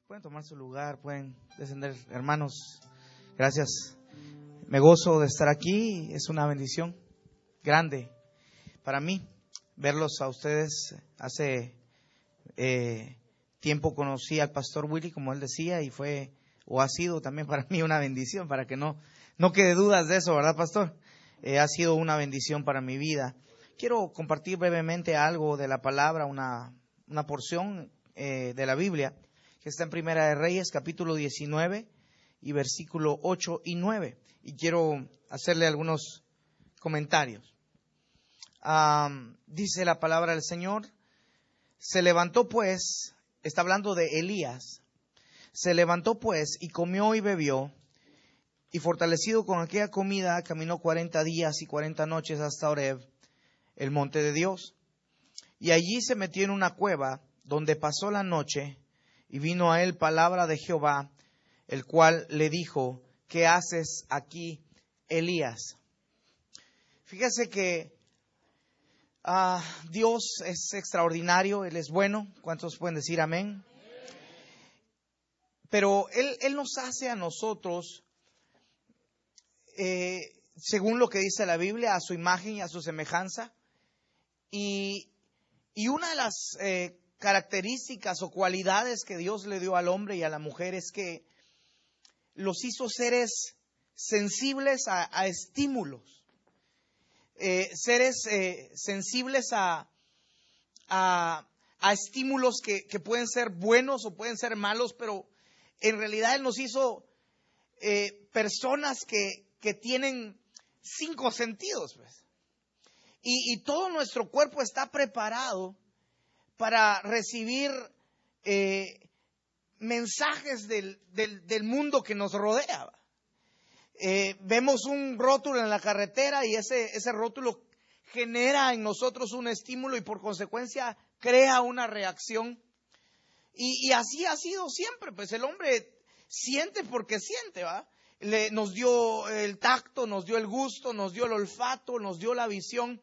Pueden tomar su lugar, pueden descender, hermanos. Gracias. Me gozo de estar aquí. Es una bendición grande para mí verlos a ustedes. Hace tiempo conocí al pastor Willy, como él decía, y fue o ha sido también para mí una bendición, para que no quede dudas de eso, ¿verdad, pastor? Ha sido una bendición para mi vida. Quiero compartir brevemente algo de la palabra, una porción de la Biblia que está en Primera de Reyes, capítulo 19 y versículo 8 y 9. Y quiero hacerle algunos comentarios. Dice la palabra del Señor: se levantó pues, está hablando de Elías, se levantó pues y comió y bebió, y fortalecido con aquella comida caminó 40 días y 40 noches hasta Horeb, el monte de Dios. Y allí se metió en una cueva donde pasó la noche, y vino a él palabra de Jehová, el cual le dijo: ¿qué haces aquí, Elías? Fíjese que Dios es extraordinario, Él es bueno. ¿Cuántos pueden decir amén? Pero Él nos hace a nosotros, según lo que dice la Biblia, a su imagen y a su semejanza. Y una de las características o cualidades que Dios le dio al hombre y a la mujer es que los hizo seres sensibles a estímulos, seres sensibles a estímulos que pueden ser buenos o pueden ser malos, pero en realidad Él nos hizo personas que tienen 5 sentidos, pues. Y todo nuestro cuerpo está preparado para recibir mensajes del mundo que nos rodea. Vemos un rótulo en la carretera y ese rótulo genera en nosotros un estímulo y por consecuencia crea una reacción. Y así ha sido siempre, pues el hombre siente porque siente, ¿va? Nos dio el tacto, nos dio el gusto, nos dio el olfato, nos dio la visión.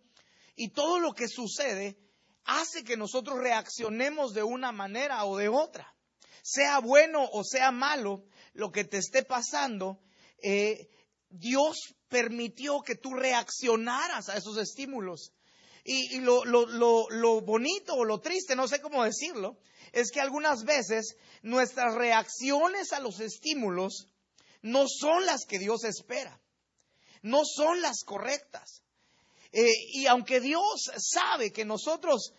Y todo lo que sucede hace que nosotros reaccionemos de una manera o de otra. Sea bueno o sea malo lo que te esté pasando, Dios permitió que tú reaccionaras a esos estímulos. Y lo bonito o lo triste, no sé cómo decirlo, es que algunas veces nuestras reacciones a los estímulos no son las que Dios espera, no son las correctas. Y aunque Dios sabe que nosotros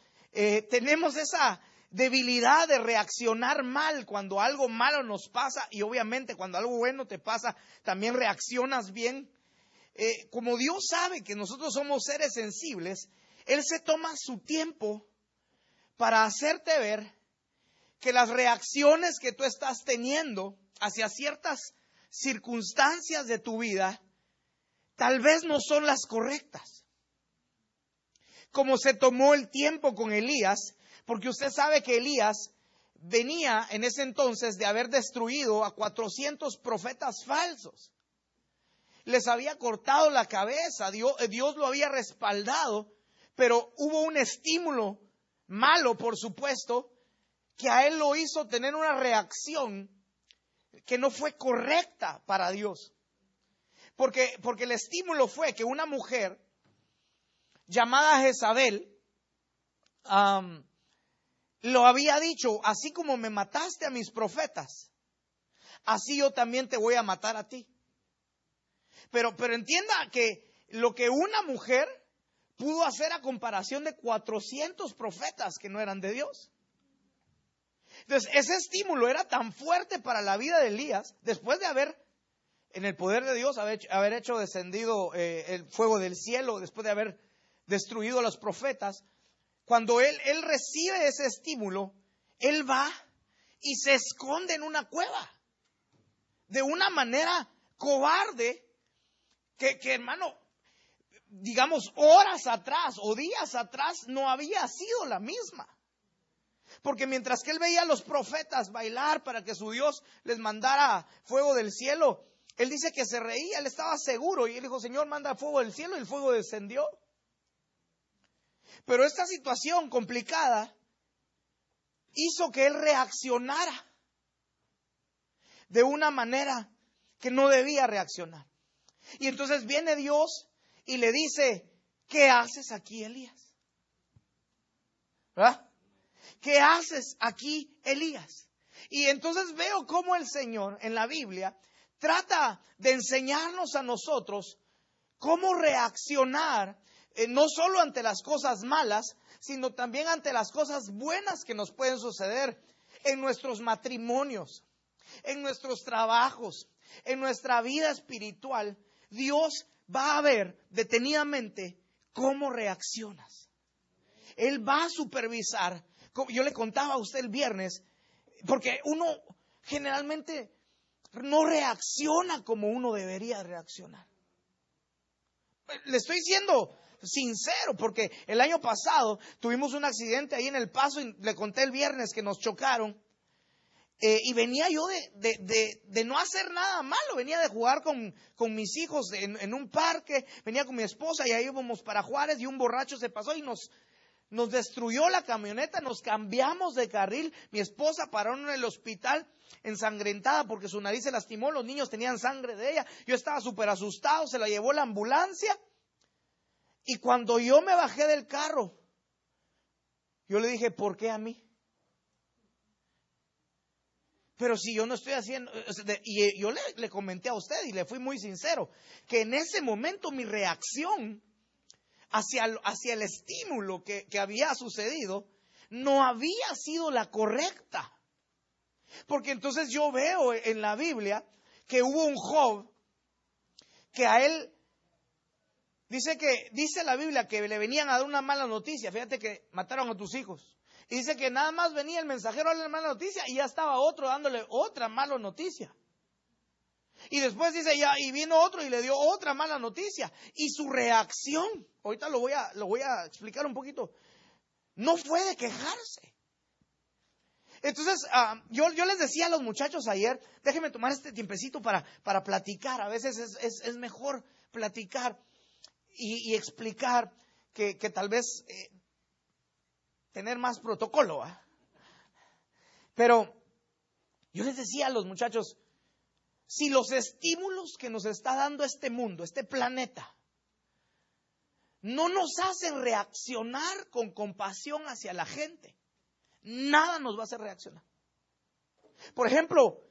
tenemos esa debilidad de reaccionar mal cuando algo malo nos pasa, y obviamente cuando algo bueno te pasa también reaccionas bien, como Dios sabe que nosotros somos seres sensibles, Él se toma su tiempo para hacerte ver que las reacciones que tú estás teniendo hacia ciertas circunstancias de tu vida tal vez no son las correctas. Como se tomó el tiempo con Elías, porque usted sabe que Elías venía en ese entonces de haber destruido a 400 profetas falsos. Les había cortado la cabeza, Dios lo había respaldado, pero hubo un estímulo malo, por supuesto, que a él lo hizo tener una reacción que no fue correcta para Dios. Porque el estímulo fue que una mujer llamada Jezabel lo había dicho: así como me mataste a mis profetas, así yo también te voy a matar a ti. Pero entienda que lo que una mujer pudo hacer a comparación de 400 profetas que no eran de Dios. Entonces ese estímulo era tan fuerte para la vida de Elías, después de haber, en el poder de Dios, haber hecho descendido el fuego del cielo, después de haber destruido a los profetas. Cuando él recibe ese estímulo, él va y se esconde en una cueva de una manera cobarde que hermano, digamos horas atrás o días atrás no había sido la misma. Porque mientras que él veía a los profetas bailar para que su Dios les mandara fuego del cielo, él dice que se reía, él estaba seguro y él dijo: Señor, manda fuego del cielo, y el fuego descendió. Pero esta situación complicada hizo que él reaccionara. de una manera que no debía reaccionar. Y entonces viene Dios y le dice, ¿qué haces aquí, Elías? ¿Verdad? ¿Qué haces aquí, Elías? Y entonces veo cómo el Señor en la Biblia trata de enseñarnos a nosotros cómo reaccionar, no solo ante las cosas malas, sino también ante las cosas buenas que nos pueden suceder en nuestros matrimonios, en nuestros trabajos, en nuestra vida espiritual. Dios va a ver detenidamente cómo reaccionas. Él va a supervisar. Yo le contaba a usted el viernes, porque uno generalmente no reacciona como uno debería reaccionar. Le estoy siendo sincero, porque el año pasado tuvimos un accidente ahí en El Paso y le conté el viernes que nos chocaron. Y venía yo de no hacer nada malo, venía de jugar con mis hijos en un parque, venía con mi esposa y ahí íbamos para Juárez y un borracho se pasó y nos destruyó la camioneta, nos cambiamos de carril, mi esposa paró en el hospital ensangrentada porque su nariz se lastimó, los niños tenían sangre de ella, yo estaba súper asustado, se la llevó la ambulancia y cuando yo me bajé del carro, yo le dije, ¿por qué a mí? Pero si yo no estoy haciendo, y yo le comenté a usted y le fui muy sincero, que en ese momento mi reacción hacia el estímulo que había sucedido no había sido la correcta. Porque entonces yo veo en la Biblia que hubo un Job que a él, dice la Biblia que le venían a dar una mala noticia. Fíjate que mataron a tus hijos. Y dice que nada más venía el mensajero a darle mala noticia y ya estaba otro dándole otra mala noticia. Y después dice y vino otro y le dio otra mala noticia. Y su reacción, ahorita lo voy a explicar un poquito, no fue de quejarse. Entonces yo les decía a los muchachos ayer, déjenme tomar este tiempecito para platicar. A veces es mejor platicar y explicar que tal vez tener más protocolo. Pero yo les decía a los muchachos, si los estímulos que nos está dando este mundo, este planeta, no nos hacen reaccionar con compasión hacia la gente, nada nos va a hacer reaccionar. Por ejemplo,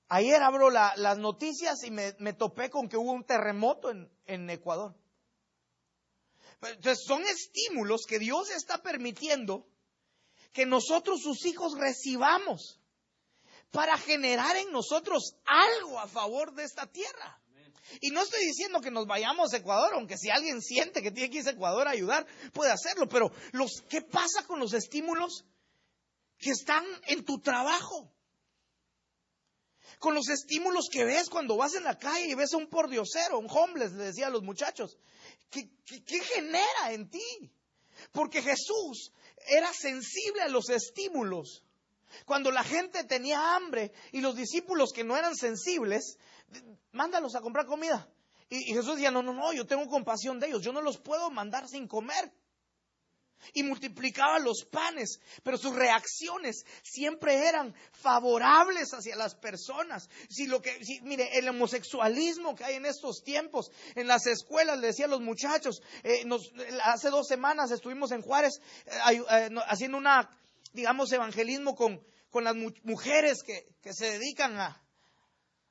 ayer abro las noticias y me topé con que hubo un terremoto en Ecuador. Entonces son estímulos que Dios está permitiendo que nosotros, sus hijos, recibamos para generar en nosotros algo a favor de esta tierra. Y no estoy diciendo que nos vayamos a Ecuador, aunque si alguien siente que tiene que irse a Ecuador a ayudar, puede hacerlo. Pero ¿qué pasa con los estímulos que están en tu trabajo? Con los estímulos que ves cuando vas en la calle y ves a un pordiosero, un homeless, le decía a los muchachos. ¿Qué genera en ti? Porque Jesús era sensible a los estímulos. Cuando la gente tenía hambre y los discípulos que no eran sensibles, mándalos a comprar comida. Y Jesús decía, no, yo tengo compasión de ellos, yo no los puedo mandar sin comer. Y multiplicaba los panes, pero sus reacciones siempre eran favorables hacia las personas. Mire, el homosexualismo que hay en estos tiempos, en las escuelas, le decía a los muchachos, hace 2 semanas estuvimos en Juárez haciendo evangelismo con las mujeres que se dedican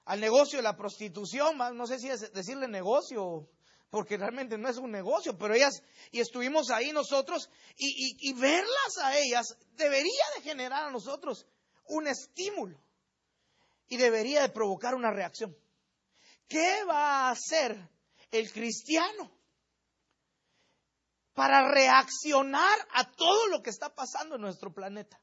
al negocio de la prostitución. No sé si decirle negocio, porque realmente no es un negocio, pero ellas, y estuvimos ahí nosotros, y verlas a ellas debería de generar a nosotros un estímulo, y debería de provocar una reacción. ¿Qué va a hacer el cristiano para reaccionar a todo lo que está pasando en nuestro planeta?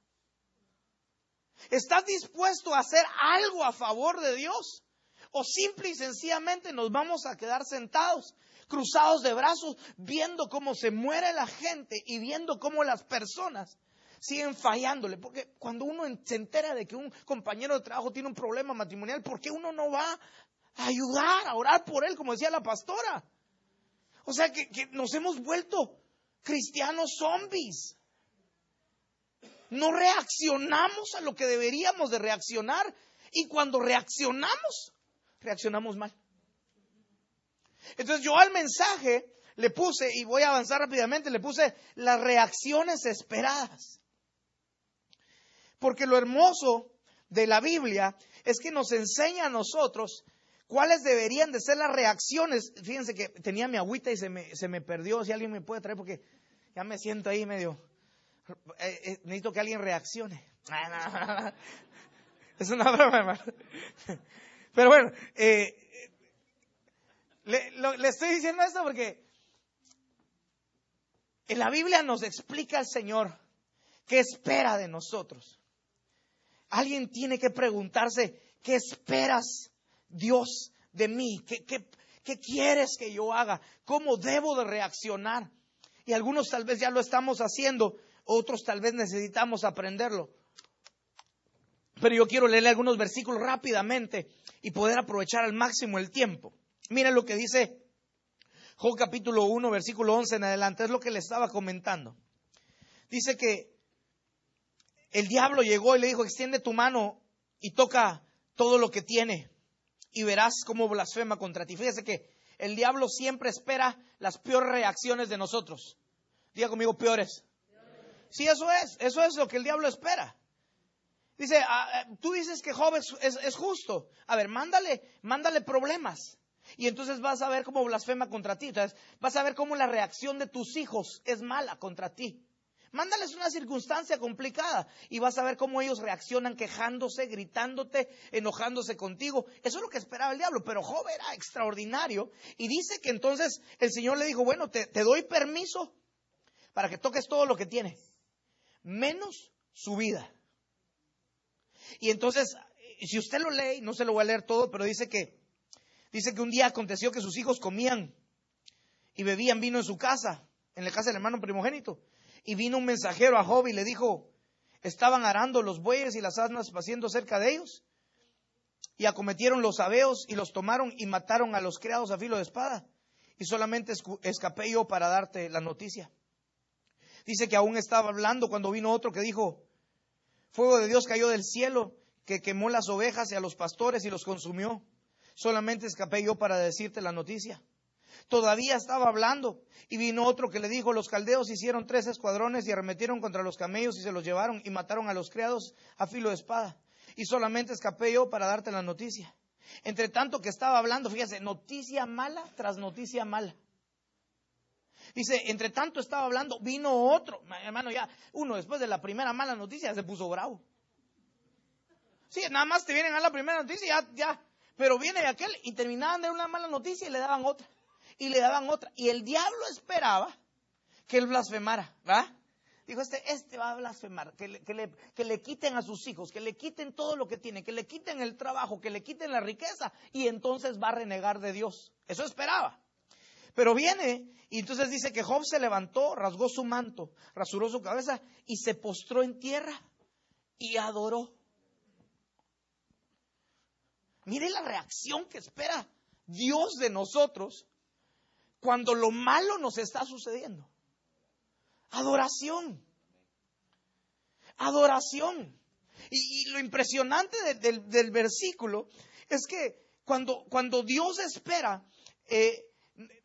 ¿Estás dispuesto a hacer algo a favor de Dios? ¿O simple y sencillamente nos vamos a quedar sentados, cruzados de brazos, viendo cómo se muere la gente y viendo cómo las personas siguen fallándole? Porque cuando uno se entera de que un compañero de trabajo tiene un problema matrimonial, ¿por qué uno no va a ayudar, a orar por él, como decía la pastora? O sea que nos hemos vuelto cristianos zombies. No reaccionamos a lo que deberíamos de reaccionar. Y cuando reaccionamos mal. Entonces yo al mensaje le puse, y voy a avanzar rápidamente, le puse las reacciones esperadas. Porque lo hermoso de la Biblia es que nos enseña a nosotros cuáles deberían de ser las reacciones. Fíjense que tenía mi agüita y se me perdió. Si alguien me puede traer, porque ya me siento ahí medio... necesito que alguien reaccione. Es una broma, hermano. Pero bueno, le estoy diciendo esto porque en la Biblia nos explica el Señor qué espera de nosotros. Alguien tiene que preguntarse, ¿qué esperas, Dios, de mí? ¿Qué quieres que yo haga? ¿Cómo debo de reaccionar? Y algunos tal vez ya lo estamos haciendo, otros tal vez necesitamos aprenderlo. Pero yo quiero leerle algunos versículos rápidamente y poder aprovechar al máximo el tiempo. Miren lo que dice Job capítulo 1, versículo 11 en adelante. Es lo que le estaba comentando. Dice que el diablo llegó y le dijo, extiende tu mano y toca todo lo que tiene y verás cómo blasfema contra ti. Fíjese que el diablo siempre espera las peores reacciones de nosotros. Diga conmigo, peores. Sí, eso es lo que el diablo espera. Dice, tú dices que Job es justo. A ver, mándale problemas. Y entonces vas a ver cómo blasfema contra ti. Entonces vas a ver cómo la reacción de tus hijos es mala contra ti. Mándales una circunstancia complicada y vas a ver cómo ellos reaccionan quejándose, gritándote, enojándose contigo. Eso es lo que esperaba el diablo, pero Job era extraordinario. Y dice que entonces el Señor le dijo, bueno, te doy permiso para que toques todo lo que tiene, menos su vida. Y entonces, si usted lo lee, no se lo voy a leer todo, pero dice que un día aconteció que sus hijos comían y bebían vino en su casa, en la casa del hermano primogénito. Y vino un mensajero a Job y le dijo, estaban arando los bueyes y las asnas paciendo cerca de ellos. Y acometieron los sabeos y los tomaron y mataron a los criados a filo de espada. Y solamente escapé yo para darte la noticia. Dice que aún estaba hablando cuando vino otro que dijo, fuego de Dios cayó del cielo, que quemó las ovejas y a los pastores y los consumió. Solamente escapé yo para decirte la noticia. Todavía estaba hablando y vino otro que le dijo, los caldeos hicieron 3 escuadrones y arremetieron contra los camellos y se los llevaron y mataron a los criados a filo de espada. Y solamente escapé yo para darte la noticia. Entre tanto que estaba hablando, fíjese, noticia mala tras noticia mala. Dice, entre tanto estaba hablando, vino otro. Hermano, ya uno después de la primera mala noticia se puso bravo. Sí, nada más te vienen a la primera noticia, ya. Pero viene aquel y terminaban de una mala noticia y le daban otra. Y le daban otra. Y el diablo esperaba que él blasfemara, ¿verdad? Dijo, este va a blasfemar, que le quiten a sus hijos, que le quiten todo lo que tiene, que le quiten el trabajo, que le quiten la riqueza, y entonces va a renegar de Dios. Eso esperaba. Pero viene, y entonces dice que Job se levantó, rasgó su manto, rasuró su cabeza, y se postró en tierra, y adoró. Mire la reacción que espera Dios de nosotros cuando lo malo nos está sucediendo. Adoración. Adoración. Y lo impresionante del versículo es que cuando Dios espera,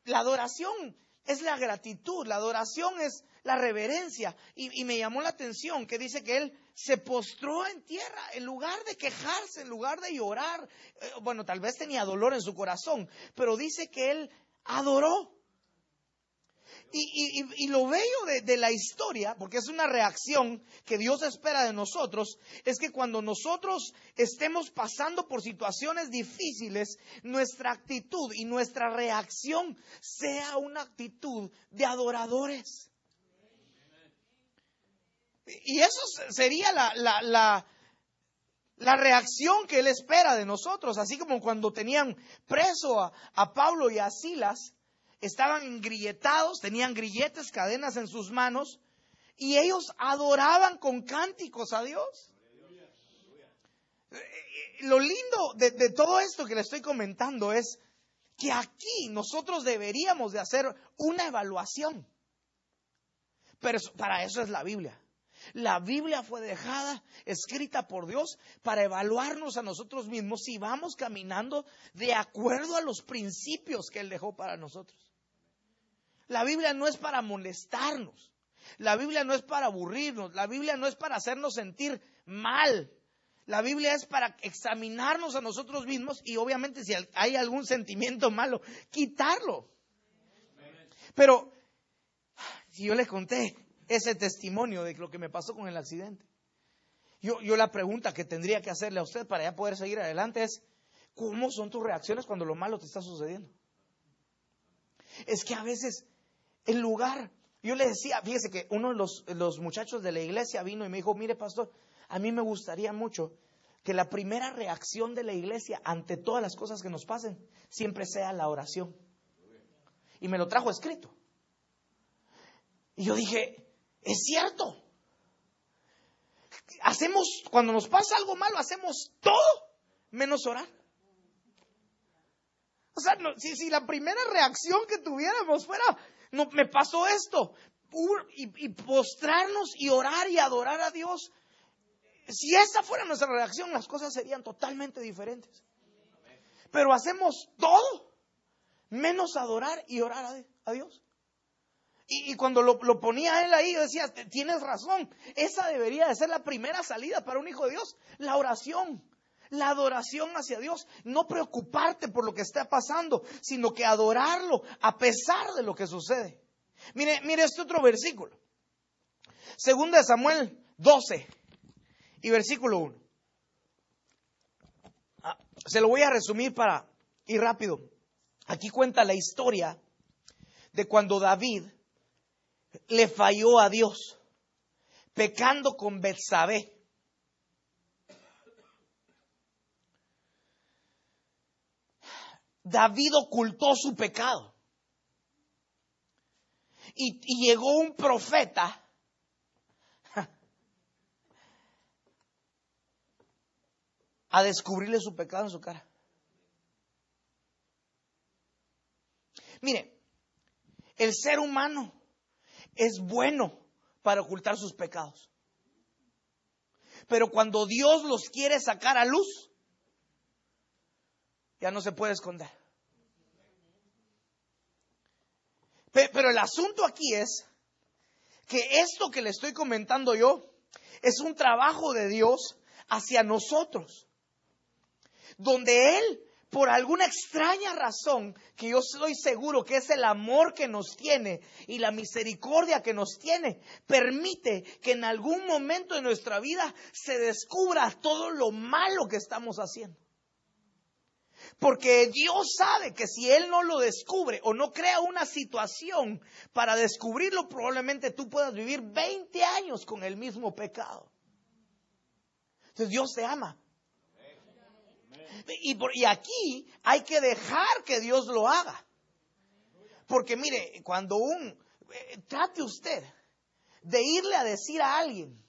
la adoración es la gratitud, la adoración es la reverencia. Y me llamó la atención que dice que él se postró en tierra en lugar de quejarse, en lugar de llorar. Bueno, tal vez tenía dolor en su corazón, pero dice que él adoró. Y lo bello de la historia, porque es una reacción que Dios espera de nosotros, es que cuando nosotros estemos pasando por situaciones difíciles, nuestra actitud y nuestra reacción sea una actitud de adoradores. Y eso sería la reacción que Él espera de nosotros, así como cuando tenían preso a Pablo y a Silas. Estaban engrilletados, tenían grilletes, cadenas en sus manos, y ellos adoraban con cánticos a Dios. Lo lindo de todo esto que le estoy comentando es que aquí nosotros deberíamos de hacer una evaluación. Pero para eso es la Biblia. La Biblia fue dejada, escrita por Dios, para evaluarnos a nosotros mismos si vamos caminando de acuerdo a los principios que Él dejó para nosotros. La Biblia no es para molestarnos. La Biblia no es para aburrirnos. La Biblia no es para hacernos sentir mal. La Biblia es para examinarnos a nosotros mismos y obviamente si hay algún sentimiento malo, quitarlo. Pero si yo les conté ese testimonio de lo que me pasó con el accidente, yo la pregunta que tendría que hacerle a usted para ya poder seguir adelante es: ¿cómo son tus reacciones cuando lo malo te está sucediendo? Es que a veces, en lugar, yo le decía, fíjese que uno de los muchachos de la iglesia vino y me dijo: mire, pastor, a mí me gustaría mucho que la primera reacción de la iglesia ante todas las cosas que nos pasen siempre sea la oración. Y me lo trajo escrito. Y yo dije, es cierto. Cuando nos pasa algo malo, hacemos todo menos orar. O sea, si la primera reacción que tuviéramos fuera: no, me pasó esto, y postrarnos y orar y adorar a Dios, si esa fuera nuestra reacción, las cosas serían totalmente diferentes. Pero hacemos todo menos adorar y orar a Dios. Y cuando lo ponía él ahí, yo decía, tienes razón, esa debería de ser la primera salida para un hijo de Dios, la oración. La adoración hacia Dios, no preocuparte por lo que está pasando, sino que adorarlo a pesar de lo que sucede. Mire este otro versículo. 2 Samuel 12 y versículo 1. Se lo voy a resumir para ir rápido. Aquí cuenta la historia de cuando David le falló a Dios, pecando con Betsabé. David ocultó su pecado. Y llegó un profeta a descubrirle su pecado en su cara. Mire, el ser humano es bueno para ocultar sus pecados. Pero cuando Dios los quiere sacar a luz, ya no se puede esconder. Pero el asunto aquí es que esto que le estoy comentando yo es un trabajo de Dios hacia nosotros, donde Él, por alguna extraña razón, que yo estoy seguro que es el amor que nos tiene y la misericordia que nos tiene, permite que en algún momento de nuestra vida se descubra todo lo malo que estamos haciendo. Porque Dios sabe que si Él no lo descubre o no crea una situación para descubrirlo, probablemente tú puedas vivir 20 años con el mismo pecado. Entonces Dios te ama. Y aquí hay que dejar que Dios lo haga. Porque mire, cuando trate usted de irle a decir a alguien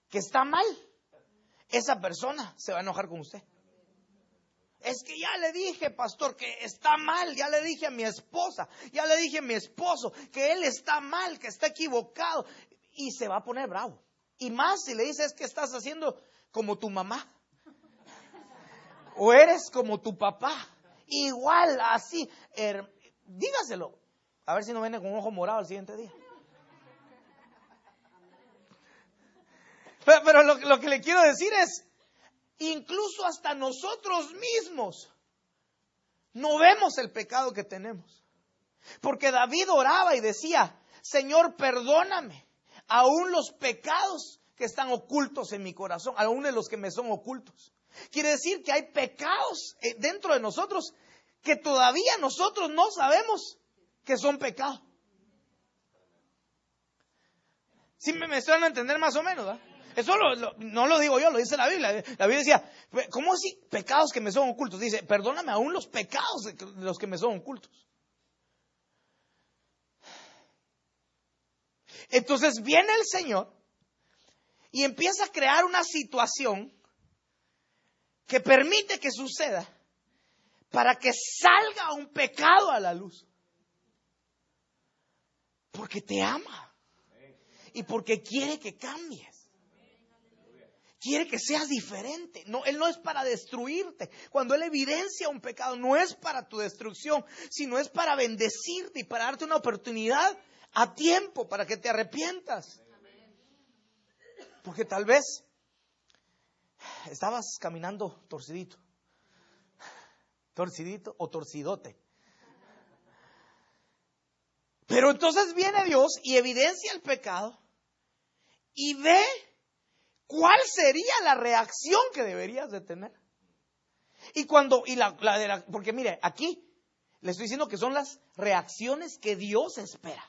que está mal, esa persona se va a enojar con usted. Es que ya le dije, pastor, que está mal. Ya le dije a mi esposa, ya le dije a mi esposo que él está mal, que está equivocado. Y se va a poner bravo. Y más si le dices que estás haciendo como tu mamá. O eres como tu papá. Igual, así. Dígaselo. A ver si no viene con un ojo morado el siguiente día. Pero lo que le quiero decir es, incluso hasta nosotros mismos no vemos el pecado que tenemos. Porque David oraba y decía: Señor, perdóname aún los pecados que están ocultos en mi corazón, aún de los que me son ocultos. Quiere decir que hay pecados dentro de nosotros que todavía nosotros no sabemos que son pecados. ¿Sí me estoy dando a entender más o menos? Eso no lo digo yo, lo dice la Biblia. La Biblia decía, ¿cómo así pecados que me son ocultos? Dice, perdóname aún los pecados de los que me son ocultos. Entonces viene el Señor y empieza a crear una situación que permite que suceda para que salga un pecado a la luz. Porque te ama. y porque quiere que cambies. Quiere que seas diferente. No, Él no es para destruirte. Cuando Él evidencia un pecado, no es para tu destrucción, sino es para bendecirte y para darte una oportunidad a tiempo para que te arrepientas. Porque tal vez estabas caminando torcidito o torcidote. Pero entonces viene Dios y evidencia el pecado y ve cuál sería la reacción que deberías de tener. Porque mire, aquí le estoy diciendo que son las reacciones que Dios espera,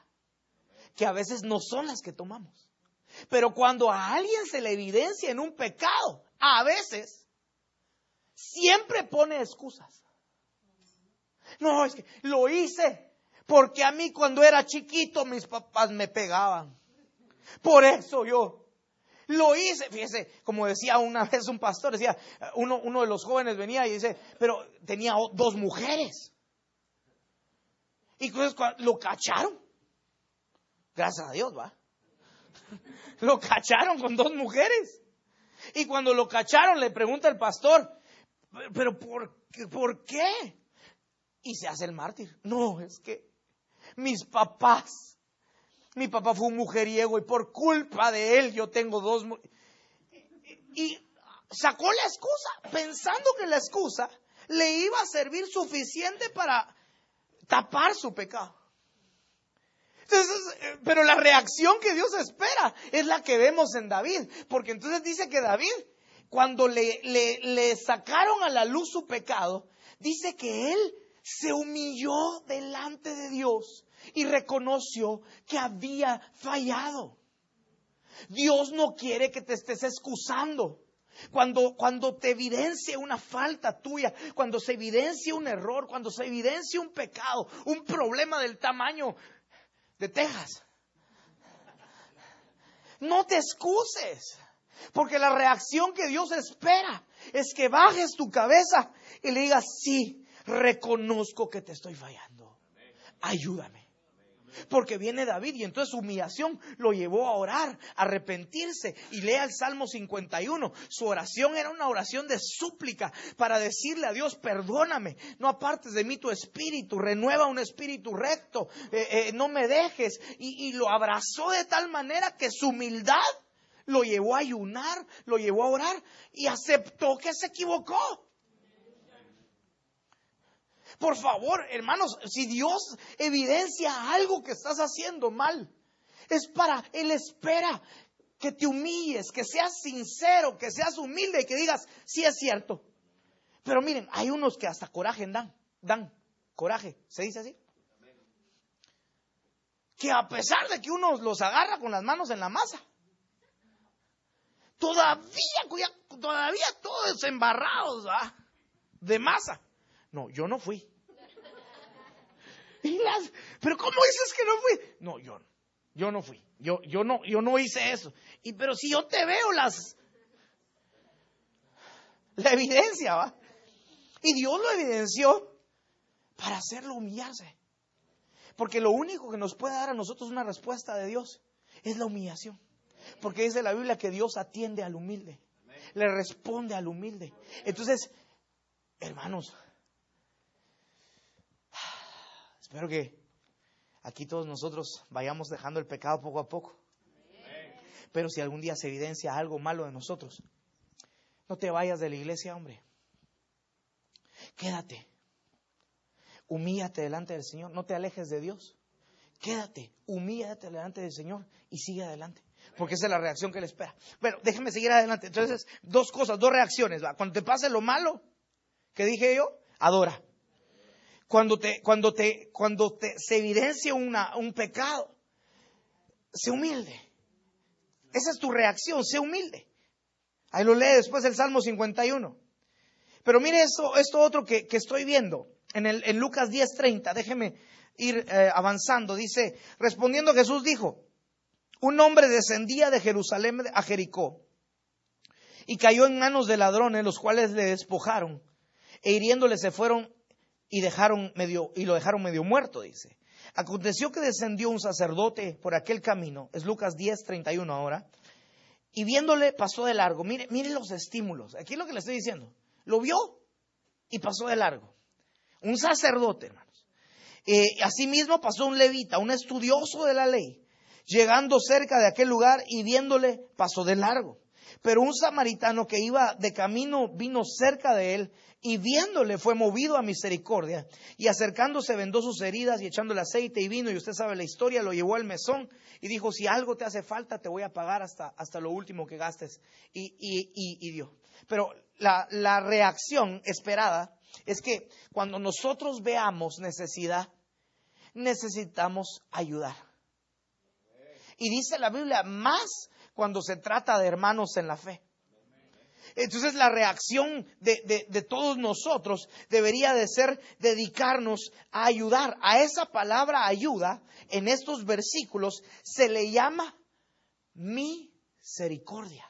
que a veces no son las que tomamos. Pero cuando a alguien se le evidencia en un pecado, a veces siempre pone excusas. No, es que lo hice porque a mí cuando era chiquito mis papás me pegaban. Por eso yo lo hice. Fíjese, como decía una vez un pastor, decía, uno de los jóvenes venía y dice, pero tenía 2 mujeres. Y entonces lo cacharon. Gracias a Dios, ¿va? Lo cacharon con 2 mujeres. Y cuando lo cacharon le pregunta el pastor, pero ¿por qué? Y se hace el mártir. No, es que mi papá fue un mujeriego y por culpa de él yo tengo 2 y sacó la excusa, pensando que la excusa le iba a servir suficiente para tapar su pecado. Entonces, pero la reacción que Dios espera es la que vemos en David, porque entonces dice que David, cuando le sacaron a la luz su pecado, dice que él se humilló delante de Dios y reconoció que había fallado. Dios no quiere que te estés excusando. Cuando te evidencia una falta tuya, cuando se evidencia un error, cuando se evidencia un pecado, un problema del tamaño de Texas, no te excuses, porque la reacción que Dios espera es que bajes tu cabeza y le digas, sí, reconozco que te estoy fallando, ayúdame. Porque viene David y entonces su humillación lo llevó a orar, a arrepentirse, y lea el Salmo 51. Su oración era una oración de súplica para decirle a Dios, perdóname, no apartes de mí tu espíritu, renueva un espíritu recto, no me dejes. Y lo abrazó de tal manera que su humildad lo llevó a ayunar, lo llevó a orar y aceptó que se equivocó. Por favor, hermanos, si Dios evidencia algo que estás haciendo mal, Él espera que te humilles, que seas sincero, que seas humilde y que digas, sí es cierto. Pero miren, hay unos que hasta coraje dan coraje, ¿se dice así? Que a pesar de que uno los agarra con las manos en la masa, todavía todos embarrados, ¿va?, de masa. No, yo no fui. Pero ¿cómo dices que no fui? No, yo no fui. Yo no hice eso. Pero si yo te veo la evidencia, ¿va? Y Dios lo evidenció para hacerlo humillarse. Porque lo único que nos puede dar a nosotros una respuesta de Dios es la humillación. Porque dice la Biblia que Dios atiende al humilde, le responde al humilde. Entonces, hermanos, espero que aquí todos nosotros vayamos dejando el pecado poco a poco. Pero si algún día se evidencia algo malo de nosotros, no te vayas de la iglesia, hombre. Quédate. Humíllate delante del Señor. No te alejes de Dios. Quédate. Humíllate delante del Señor y sigue adelante. Porque esa es la reacción que Él espera. Bueno, déjame seguir adelante. Entonces, 2 reacciones. ¿Va? Cuando te pase lo malo que dije yo, adora. Cuando se evidencia un pecado, sé humilde. Esa es tu reacción, sé humilde. Ahí lo lee después el Salmo 51. Pero mire esto otro que estoy viendo en Lucas 10:30. Déjeme ir avanzando. Dice, respondiendo Jesús dijo, un hombre descendía de Jerusalén a Jericó y cayó en manos de ladrones, los cuales le despojaron e hiriéndole se fueron y lo dejaron medio muerto, dice. Aconteció que descendió un sacerdote por aquel camino, es Lucas 10:31 ahora, y viéndole pasó de largo. Mire los estímulos, aquí es lo que le estoy diciendo. Lo vio y pasó de largo. Un sacerdote, hermanos. Asimismo pasó un levita, un estudioso de la ley, llegando cerca de aquel lugar y viéndole pasó de largo. Pero un samaritano que iba de camino vino cerca de él y viéndole fue movido a misericordia y acercándose vendó sus heridas y echándole aceite y vino, y usted sabe la historia, lo llevó al mesón y dijo: si algo te hace falta te voy a pagar hasta lo último que gastes, y dio. Pero la reacción esperada es que cuando nosotros veamos necesidad, necesitamos ayudar. Y dice la Biblia, más cuando se trata de hermanos en la fe. Entonces la reacción de todos nosotros debería de ser dedicarnos a ayudar. A esa palabra ayuda en estos versículos se le llama misericordia.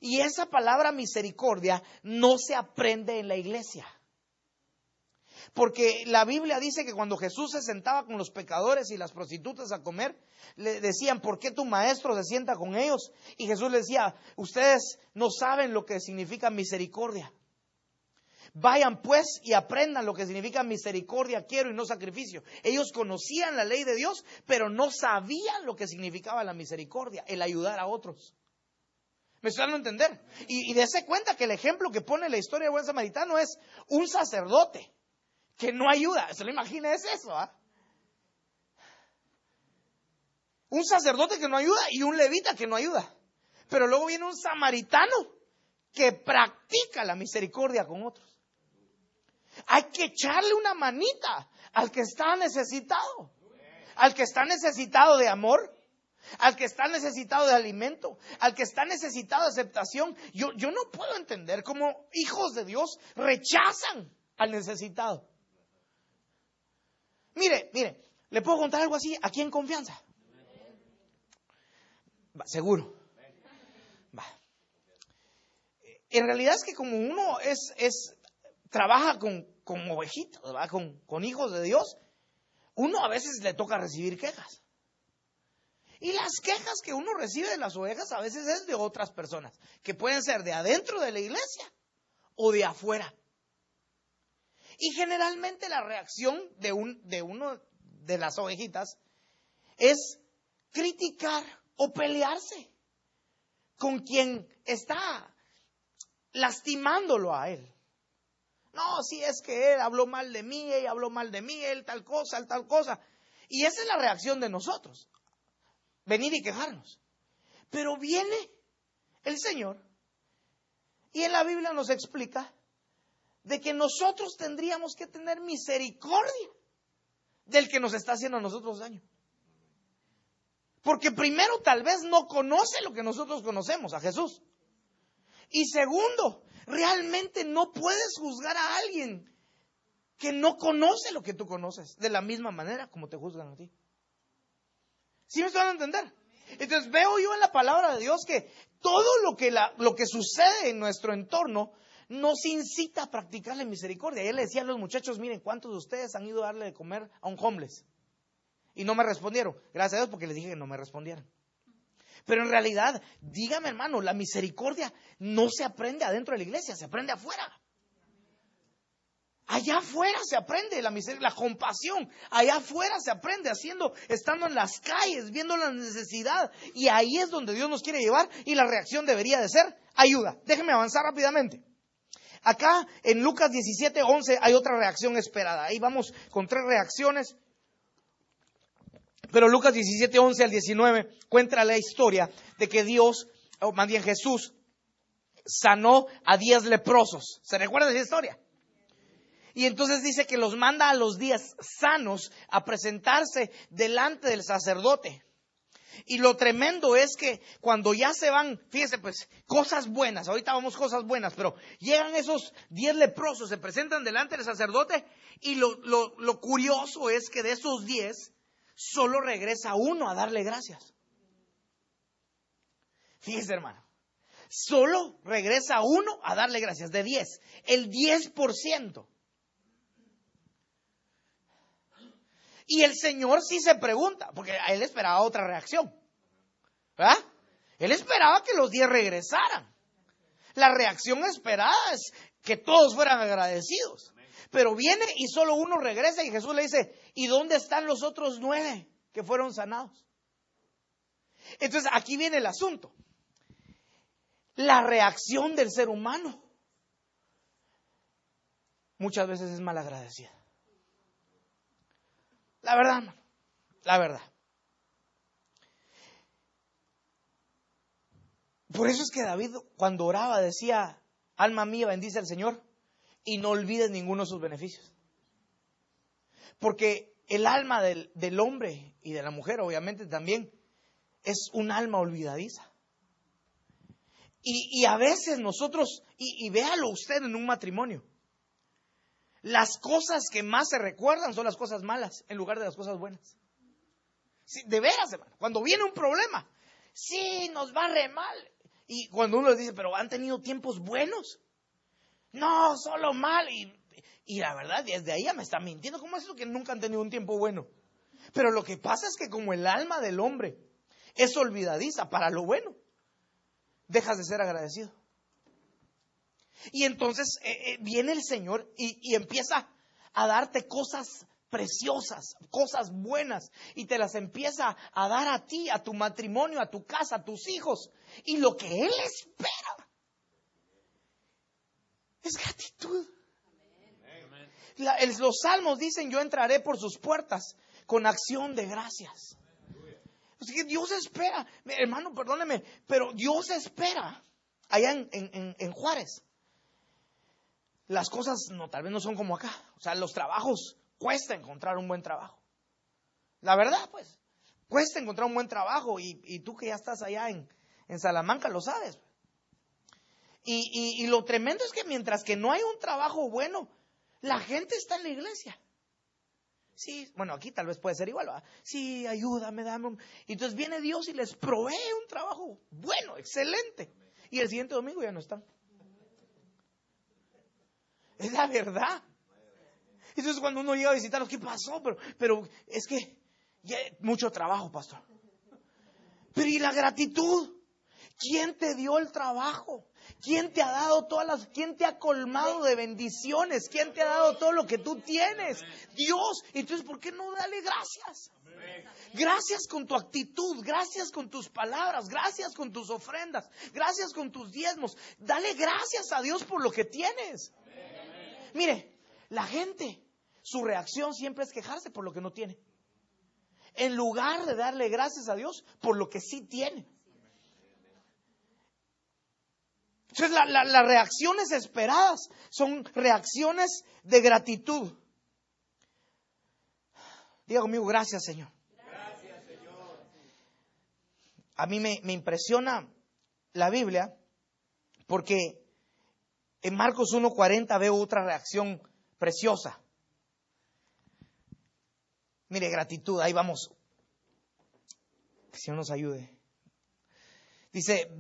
Y esa palabra misericordia no se aprende en la iglesia. Porque la Biblia dice que cuando Jesús se sentaba con los pecadores y las prostitutas a comer, le decían: ¿por qué tu maestro se sienta con ellos? Y Jesús les decía: ustedes no saben lo que significa misericordia. Vayan pues y aprendan lo que significa misericordia quiero y no sacrificio. Ellos conocían la ley de Dios, pero no sabían lo que significaba la misericordia, el ayudar a otros. ¿Me estoy dando a entender? Y dése cuenta que el ejemplo que pone la historia del buen samaritano es un sacerdote que no ayuda. ¿Se lo imagina? Es eso, ¿ah? Un sacerdote que no ayuda y un levita que no ayuda. Pero luego viene un samaritano que practica la misericordia con otros. Hay que echarle una manita al que está necesitado. Al que está necesitado de amor, al que está necesitado de alimento, al que está necesitado de aceptación. Yo no puedo entender cómo hijos de Dios rechazan al necesitado. Mire, ¿le puedo contar algo así aquí en confianza? Va, seguro. Va. En realidad es que como uno trabaja con ovejitos, ¿verdad? Con hijos de Dios, uno a veces le toca recibir quejas. Y las quejas que uno recibe de las ovejas a veces es de otras personas, que pueden ser de adentro de la iglesia o de afuera. Y generalmente la reacción de uno de las ovejitas es criticar o pelearse con quien está lastimándolo a él. No, si es que él habló mal de mí, ella habló mal de mí, él tal cosa, tal cosa. Y esa es la reacción de nosotros, venir y quejarnos. Pero viene el Señor y en la Biblia nos explica de que nosotros tendríamos que tener misericordia del que nos está haciendo a nosotros daño. Porque primero, tal vez no conoce lo que nosotros conocemos, a Jesús. Y segundo, realmente no puedes juzgar a alguien que no conoce lo que tú conoces de la misma manera como te juzgan a ti. ¿Sí me están a entender? Entonces veo yo en la palabra de Dios que todo lo que sucede en nuestro entorno nos incita a practicarle misericordia. Él le decía a los muchachos: miren, ¿cuántos de ustedes han ido a darle de comer a un homeless? Y no me respondieron. Gracias a Dios, porque les dije que no me respondieran. Pero en realidad, dígame, hermano, la misericordia no se aprende adentro de la iglesia, se aprende afuera. Allá afuera se aprende la misericordia, la compasión. Allá afuera se aprende estando en las calles, viendo la necesidad. Y ahí es donde Dios nos quiere llevar, y la reacción debería de ser ayuda. Déjenme avanzar rápidamente. Acá en Lucas 17:11 hay otra reacción esperada. Ahí vamos con 3 reacciones. Pero Lucas 17:11 al 19 cuenta la historia de que Dios, o más bien Jesús, sanó a 10 leprosos. ¿Se recuerda de esa historia? Y entonces dice que los manda a los 10 sanos a presentarse delante del sacerdote. Y lo tremendo es que cuando ya se van, fíjese pues, cosas buenas, ahorita vamos cosas buenas, pero llegan esos 10 leprosos, se presentan delante del sacerdote, y lo curioso es que de esos 10, solo regresa uno a darle gracias. Fíjese, hermano, solo regresa uno a darle gracias, de 10, el 10%. Y el Señor sí se pregunta, porque a él esperaba otra reacción, ¿verdad? Él esperaba que los 10 regresaran. La reacción esperada es que todos fueran agradecidos. Pero viene y solo uno regresa y Jesús le dice, ¿y dónde están los otros 9 que fueron sanados? Entonces aquí viene el asunto. La reacción del ser humano muchas veces es malagradecida. La verdad, hermano, la verdad. Por eso es que David, cuando oraba, decía, alma mía, bendice al Señor y no olvides ninguno de sus beneficios. Porque el alma del hombre y de la mujer, obviamente también, es un alma olvidadiza. Y a veces nosotros, y véalo usted en un matrimonio, las cosas que más se recuerdan son las cosas malas en lugar de las cosas buenas. Sí, de veras, hermano, cuando viene un problema, sí, nos va re mal. Y cuando uno les dice, pero han tenido tiempos buenos. No, solo mal. Y la verdad, desde ahí ya me está mintiendo. ¿Cómo es eso que nunca han tenido un tiempo bueno? Pero lo que pasa es que como el alma del hombre es olvidadiza para lo bueno, dejas de ser agradecido. Y entonces viene el Señor y empieza a darte cosas preciosas, cosas buenas, y te las empieza a dar a ti, a tu matrimonio, a tu casa, a tus hijos. Y lo que Él espera es gratitud. Los salmos dicen, yo entraré por sus puertas con acción de gracias. Así que Dios espera, hermano, perdóneme, pero Dios espera. Allá en Juárez, las cosas tal vez no son como acá. O sea, los trabajos, cuesta encontrar un buen trabajo. La verdad, pues, cuesta encontrar un buen trabajo. Y tú que ya estás allá en Salamanca lo sabes. Y lo tremendo es que mientras que no hay un trabajo bueno, la gente está en la iglesia. Sí, bueno, aquí tal vez puede ser igual, ¿verdad? Sí, ayúdame, dame. Y entonces viene Dios y les provee un trabajo bueno, excelente. Y el siguiente domingo ya no están. Es la verdad. Entonces cuando uno llega a visitarlos, ¿qué pasó? Pero es que ya, mucho trabajo, pastor. Pero ¿y la gratitud? ¿Quién te dio el trabajo? ¿Quién te ha dado quién te ha colmado de bendiciones? ¿Quién te ha dado todo lo que tú tienes? Dios. Entonces, ¿por qué no darle gracias? Gracias con tu actitud, gracias con tus palabras, gracias con tus ofrendas, gracias con tus diezmos. Dale gracias a Dios por lo que tienes. Mire, la gente, su reacción siempre es quejarse por lo que no tiene, en lugar de darle gracias a Dios por lo que sí tiene. Entonces las reacciones esperadas son reacciones de gratitud. Diga conmigo, gracias Señor. Gracias, Señor. A mí me impresiona la Biblia porque en Marcos 1:40 veo otra reacción preciosa. Mire, gratitud, ahí vamos. Que el Señor nos ayude. Dice,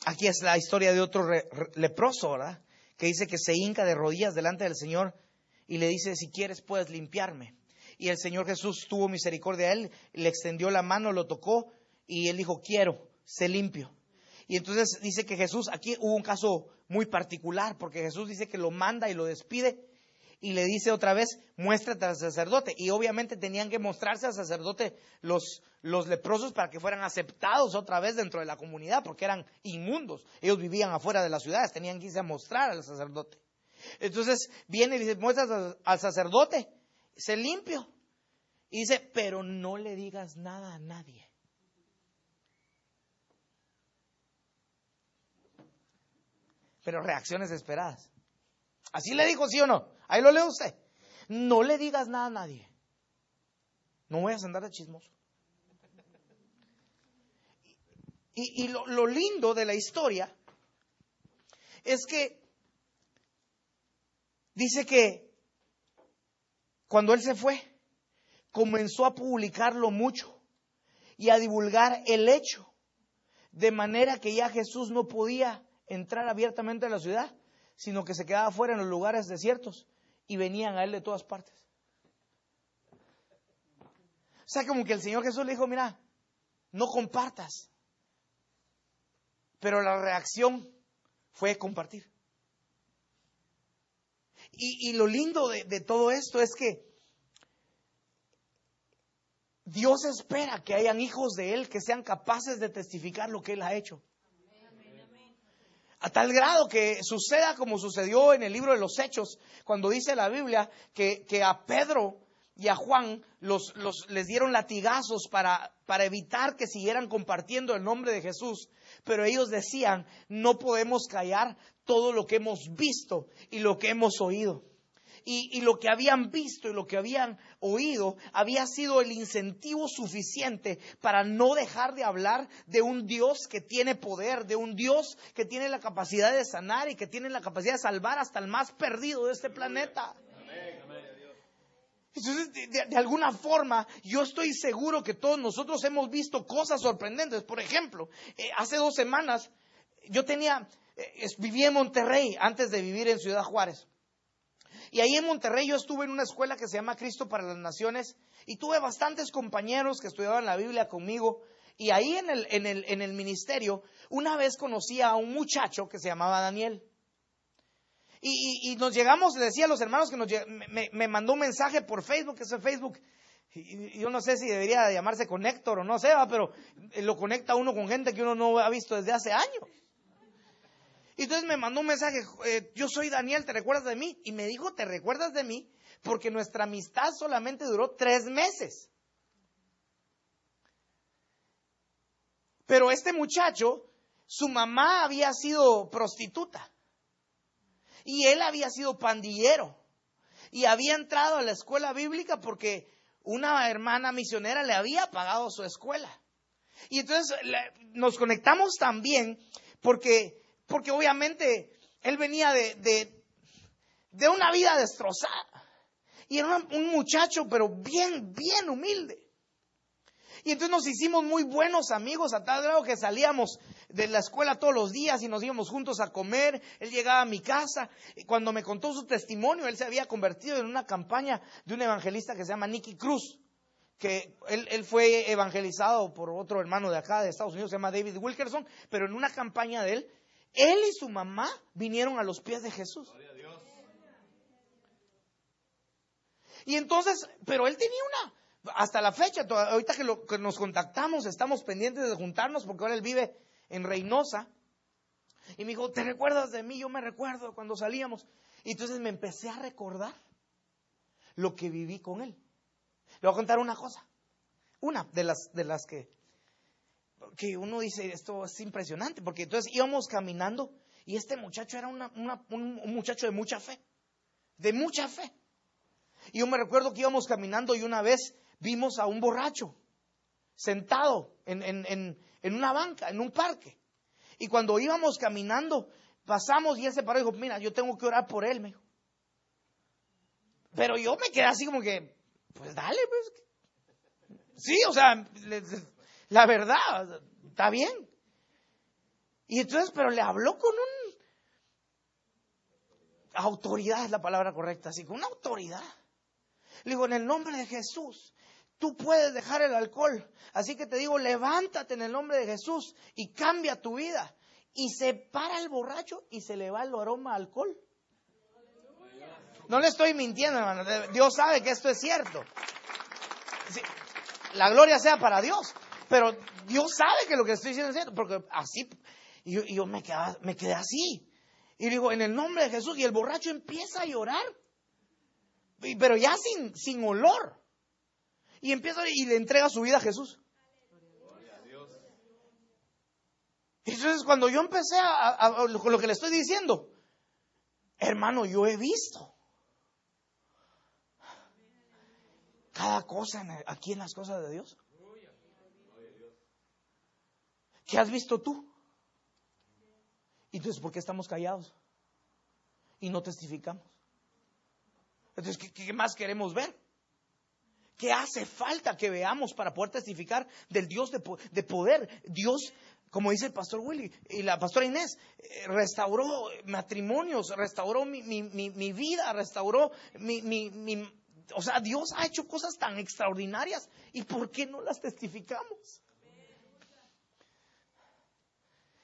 aquí es la historia de otro leproso, ¿verdad? Que dice que se hinca de rodillas delante del Señor y le dice, si quieres puedes limpiarme. Y el Señor Jesús tuvo misericordia de él, le extendió la mano, lo tocó y él dijo, quiero, sé limpio. Y entonces dice que Jesús, aquí hubo un caso muy particular, porque Jesús dice que lo manda y lo despide y le dice otra vez, muéstrate al sacerdote. Y obviamente tenían que mostrarse al sacerdote los leprosos para que fueran aceptados otra vez dentro de la comunidad, porque eran inmundos. Ellos vivían afuera de las ciudades, tenían que irse a mostrar al sacerdote. Entonces viene y le dice, muéstrate al sacerdote, sé limpio. Y dice, pero no le digas nada a nadie. Pero reacciones esperadas. Así le dijo, ¿sí o no? Ahí lo lee usted. No le digas nada a nadie. No vayas a andar de chismoso. Y lo lindo de la historia es que dice que cuando él se fue, comenzó a publicarlo mucho y a divulgar el hecho, de manera que ya Jesús no podía entrar abiertamente a la ciudad, sino que se quedaba fuera en los lugares desiertos y venían a él de todas partes. sea, como que el Señor Jesús le dijo, mira, no compartas. Pero la reacción fue compartir. Y lo lindo de todo esto es que Dios espera que hayan hijos de Él que sean capaces de testificar lo que Él ha hecho. A tal grado que suceda como sucedió en el libro de los Hechos, cuando dice la Biblia que a Pedro y a Juan les dieron latigazos para evitar que siguieran compartiendo el nombre de Jesús. Pero ellos decían, no podemos callar todo lo que hemos visto y lo que hemos oído. Y lo que habían visto y lo que habían oído había sido el incentivo suficiente para no dejar de hablar de un Dios que tiene poder, de un Dios que tiene la capacidad de sanar y que tiene la capacidad de salvar hasta el más perdido de este planeta. Entonces, de alguna forma, yo estoy seguro que todos nosotros hemos visto cosas sorprendentes. Por ejemplo, hace 2 semanas yo vivía en Monterrey antes de vivir en Ciudad Juárez. Y ahí en Monterrey yo estuve en una escuela que se llama Cristo para las Naciones y tuve bastantes compañeros que estudiaban la Biblia conmigo. Y ahí en el ministerio, una vez conocí a un muchacho que se llamaba Daniel. Y nos llegamos, le decía a los hermanos que me mandó un mensaje por Facebook, que es el Facebook. Y yo no sé si debería llamarse Connector o no sé, pero lo conecta uno con gente que uno no ha visto desde hace años. Y entonces me mandó un mensaje, yo soy Daniel, ¿te recuerdas de mí? Y me dijo, ¿te recuerdas de mí? Porque nuestra amistad solamente duró 3 meses. Pero este muchacho, su mamá había sido prostituta. Y él había sido pandillero. Y había entrado a la escuela bíblica porque una hermana misionera le había pagado su escuela. Y entonces nos conectamos también porque obviamente él venía de una vida destrozada. Y era un muchacho, pero bien humilde. Y entonces nos hicimos muy buenos amigos a tal grado que salíamos de la escuela todos los días y nos íbamos juntos a comer. Él llegaba a mi casa y cuando me contó su testimonio, él se había convertido en una campaña de un evangelista que se llama Nicky Cruz, que él fue evangelizado por otro hermano de acá de Estados Unidos, se llama David Wilkerson, pero en una campaña de él y su mamá vinieron a los pies de Jesús. Y entonces, pero él tenía hasta la fecha, ahorita que nos contactamos, estamos pendientes de juntarnos porque ahora él vive en Reynosa. Y me dijo, ¿te recuerdas de mí? Yo me recuerdo cuando salíamos. Y entonces me empecé a recordar lo que viví con él. Le voy a contar una cosa. Una de las que uno dice, esto es impresionante. Porque entonces íbamos caminando y este muchacho era un muchacho de mucha fe. De mucha fe. Y yo me recuerdo que íbamos caminando y una vez vimos a un borracho sentado en una banca, en un parque. Y cuando íbamos caminando, pasamos y él se paró y dijo, mira, yo tengo que orar por él, me dijo. Pero yo me quedé así como que, pues dale, pues. Sí, o sea, la verdad, está bien. Y entonces, pero le habló con autoridad, es la palabra correcta, así, con una autoridad. Le digo, en el nombre de Jesús, tú puedes dejar el alcohol. Así que te digo, levántate en el nombre de Jesús y cambia tu vida. Y se para el borracho y se le va el aroma a alcohol. No le estoy mintiendo, hermano. Dios sabe que esto es cierto. Sí, la gloria sea para Dios. Pero Dios sabe que lo que estoy diciendo es cierto. Porque así, y yo me quedé así. Y digo, en el nombre de Jesús. Y el borracho empieza a llorar. Pero ya sin olor. Y empieza y le entrega su vida a Jesús. Entonces cuando yo empecé con lo que le estoy diciendo, hermano, yo he visto cada cosa aquí en las cosas de Dios. ¿Qué has visto tú? Y entonces, ¿por qué estamos callados? Y no testificamos. Entonces, ¿qué más queremos ver? ¿Qué hace falta que veamos para poder testificar del Dios de poder? Dios, como dice el pastor Willy y la pastora Inés, restauró matrimonios, restauró mi vida, restauró O sea, Dios ha hecho cosas tan extraordinarias. ¿Y por qué no las testificamos?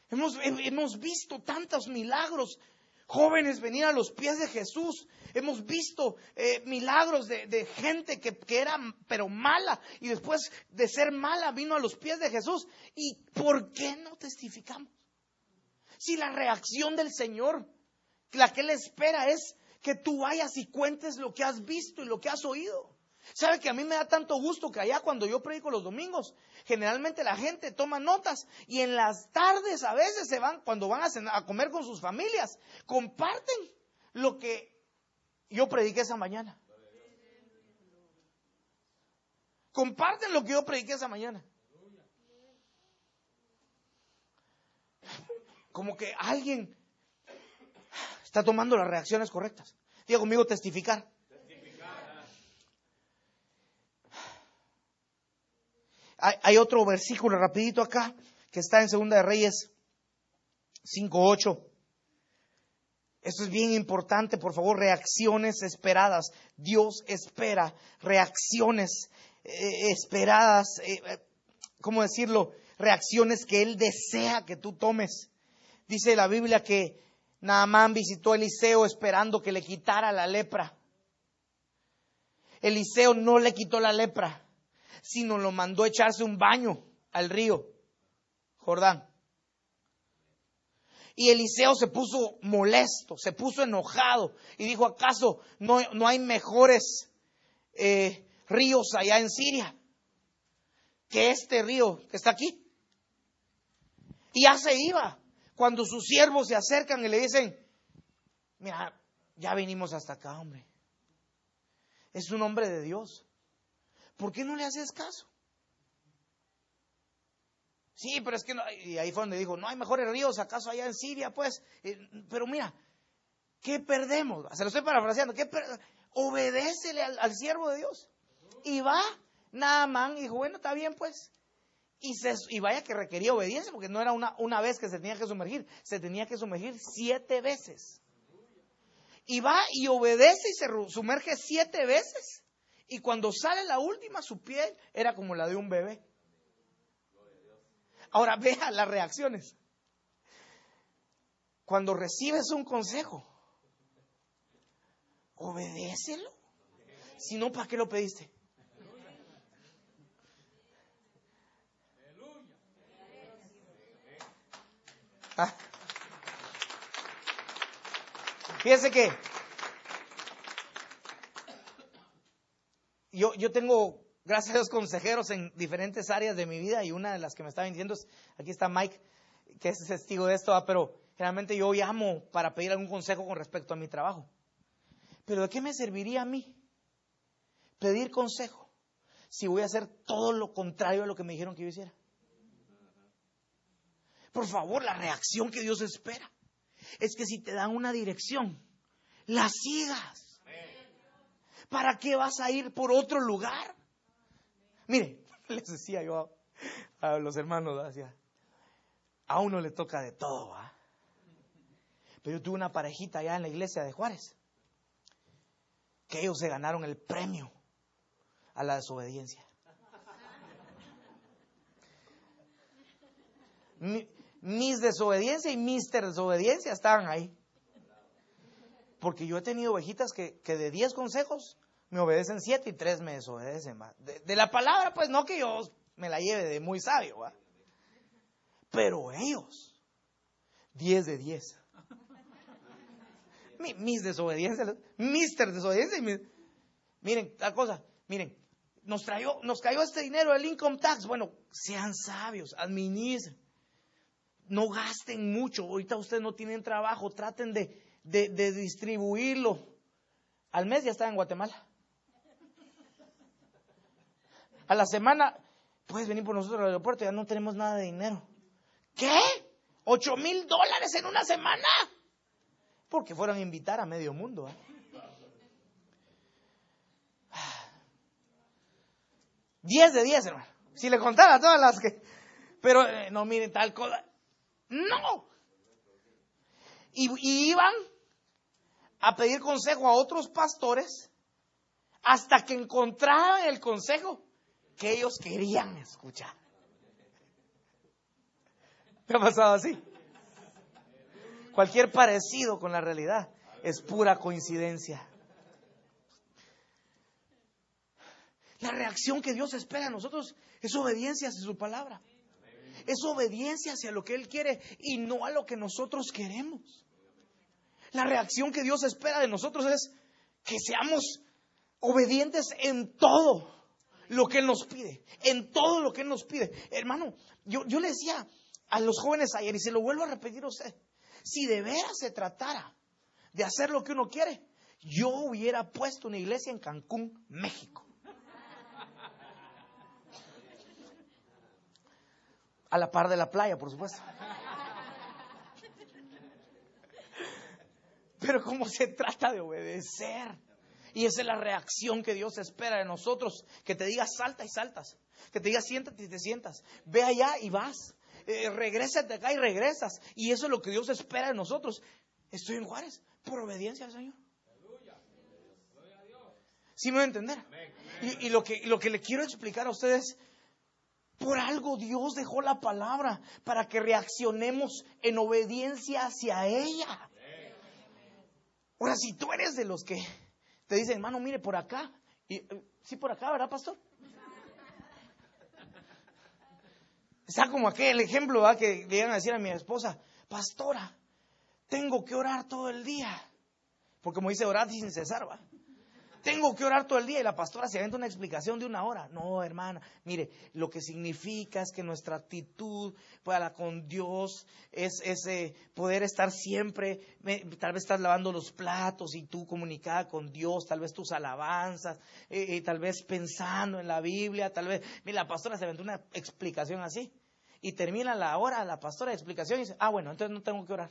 Hemos visto tantos milagros. Jóvenes venir a los pies de Jesús. Hemos visto milagros de gente que era pero mala. Y después de ser mala vino a los pies de Jesús. ¿Y por qué no testificamos? Si la reacción del Señor, la que Él espera es que tú vayas y cuentes lo que has visto y lo que has oído. ¿Sabe que a mí me da tanto gusto que allá cuando yo predico los domingos, generalmente la gente toma notas y en las tardes a veces se van, cuando van a comer con sus familias, comparten lo que yo prediqué esa mañana. Comparten lo que yo prediqué esa mañana. Como que alguien está tomando las reacciones correctas. Diga conmigo, testificar. Hay otro versículo rapidito acá que está en Segunda de Reyes 5:8. Esto es bien importante, por favor, reacciones esperadas. Dios espera reacciones esperadas, ¿cómo decirlo? Reacciones que Él desea que tú tomes. Dice la Biblia que Naamán visitó a Eliseo esperando que le quitara la lepra. Eliseo no le quitó la lepra, sino lo mandó a echarse un baño al río Jordán. Y Eliseo se puso molesto, se puso enojado y dijo, ¿acaso no hay mejores ríos allá en Siria que este río que está aquí? Y ya se iba. Cuando sus siervos se acercan y le dicen, mira, ya vinimos hasta acá, hombre. Es un hombre de Dios. ¿Por qué no le haces caso? Sí, pero es que no, y ahí fue donde dijo, no hay mejores ríos, ¿acaso allá en Siria? Pues, pero mira, ¿qué perdemos? Se lo estoy parafraseando. Obedécele al siervo de Dios. Y va Naamán y dijo, bueno, está bien pues. Y vaya que requería obediencia, porque no era una vez que se tenía que sumergir, se tenía que sumergir 7 veces. Y va y obedece y se sumerge 7 veces. Y cuando sale la última, su piel era como la de un bebé. Ahora vea las reacciones. Cuando recibes un consejo, obedécelo. Si no, ¿para qué lo pediste? Ah. Fíjese que yo tengo, gracias a Dios, consejeros en diferentes áreas de mi vida, y una de las que me estaba diciendo es, aquí está Mike, que es testigo de esto, pero generalmente yo llamo para pedir algún consejo con respecto a mi trabajo. Pero ¿de qué me serviría a mí pedir consejo si voy a hacer todo lo contrario a lo que me dijeron que yo hiciera? Por favor, la reacción que Dios espera es que si te dan una dirección, la sigas. ¿Para qué vas a ir por otro lugar? Mire, les decía yo a los hermanos, decía, a uno le toca de todo, ¿va? Pero yo tuve una parejita allá en la iglesia de Juárez, que ellos se ganaron el premio a la desobediencia. Miss Desobediencia y Mister Desobediencia estaban ahí. Porque yo he tenido ovejitas que de 10 consejos me obedecen 7 y 3 me desobedecen. De la palabra, pues no que yo me la lleve de muy sabio, ¿va? Pero ellos, 10 de 10. Mis desobediencias, Mister Desobediencia. Miren, tal cosa, miren, nos cayó este dinero del income tax. Bueno, sean sabios, administren. No gasten mucho. Ahorita ustedes no tienen trabajo. Traten de distribuirlo. Al mes ya está en Guatemala. A la semana, puedes venir por nosotros al aeropuerto. Ya no tenemos nada de dinero. ¿Qué? $8,000 en una semana. Porque fueron a invitar a medio mundo. 10 de 10, hermano. Si le contara a todas las que... Pero no, miren, tal cosa. No. Y iban a pedir consejo a otros pastores hasta que encontraban el consejo que ellos querían escuchar. ¿Te ha pasado así? Cualquier parecido con la realidad es pura coincidencia. La reacción que Dios espera de nosotros es obediencia hacia su palabra. Es obediencia hacia lo que Él quiere y no a lo que nosotros queremos. La reacción que Dios espera de nosotros es que seamos obedientes en todo lo que Él nos pide. En todo lo que Él nos pide. Hermano, yo le decía a los jóvenes ayer y se lo vuelvo a repetir a usted. Si de veras se tratara de hacer lo que uno quiere, yo hubiera puesto una iglesia en Cancún, México. A la par de la playa, por supuesto. Pero como se trata de obedecer, y esa es la reacción que Dios espera de nosotros, que te diga salta y saltas, que te diga siéntate y te sientas, ve allá y vas, regrésate acá y regresas, y eso es lo que Dios espera de nosotros. Estoy en Juárez por obediencia al Señor. ¿Sí me voy a entender? Y lo que le quiero explicar a ustedes, por algo Dios dejó la palabra para que reaccionemos en obediencia hacia ella. Ahora, si tú eres de los que te dicen, hermano, mire por acá, y, sí, por acá, ¿verdad, pastor? Está como aquel ejemplo, ¿verdad?, que le iban a decir a mi esposa, pastora, tengo que orar todo el día, porque como dice, orar sin cesar, ¿va? Tengo que orar todo el día, y la pastora se aventa una explicación de 1 hora. No, hermana, mire, lo que significa es que nuestra actitud para con Dios es poder estar siempre, tal vez estás lavando los platos y tú comunicada con Dios, tal vez tus alabanzas, tal vez pensando en la Biblia, tal vez, mire, la pastora se aventó una explicación así, y termina la hora la pastora de explicación y dice, bueno, entonces no tengo que orar.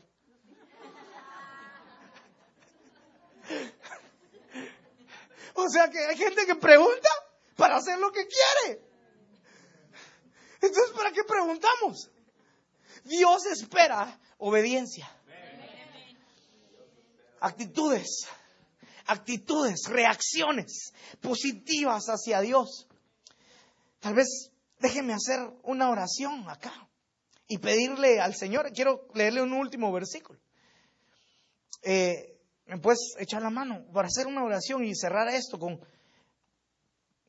O sea que hay gente que pregunta para hacer lo que quiere. Entonces, ¿para qué preguntamos? Dios espera obediencia. Actitudes, reacciones positivas hacia Dios. Tal vez déjeme hacer una oración acá y pedirle al Señor. Quiero leerle un último versículo. ¿Me puedes echar la mano para hacer una oración y cerrar esto con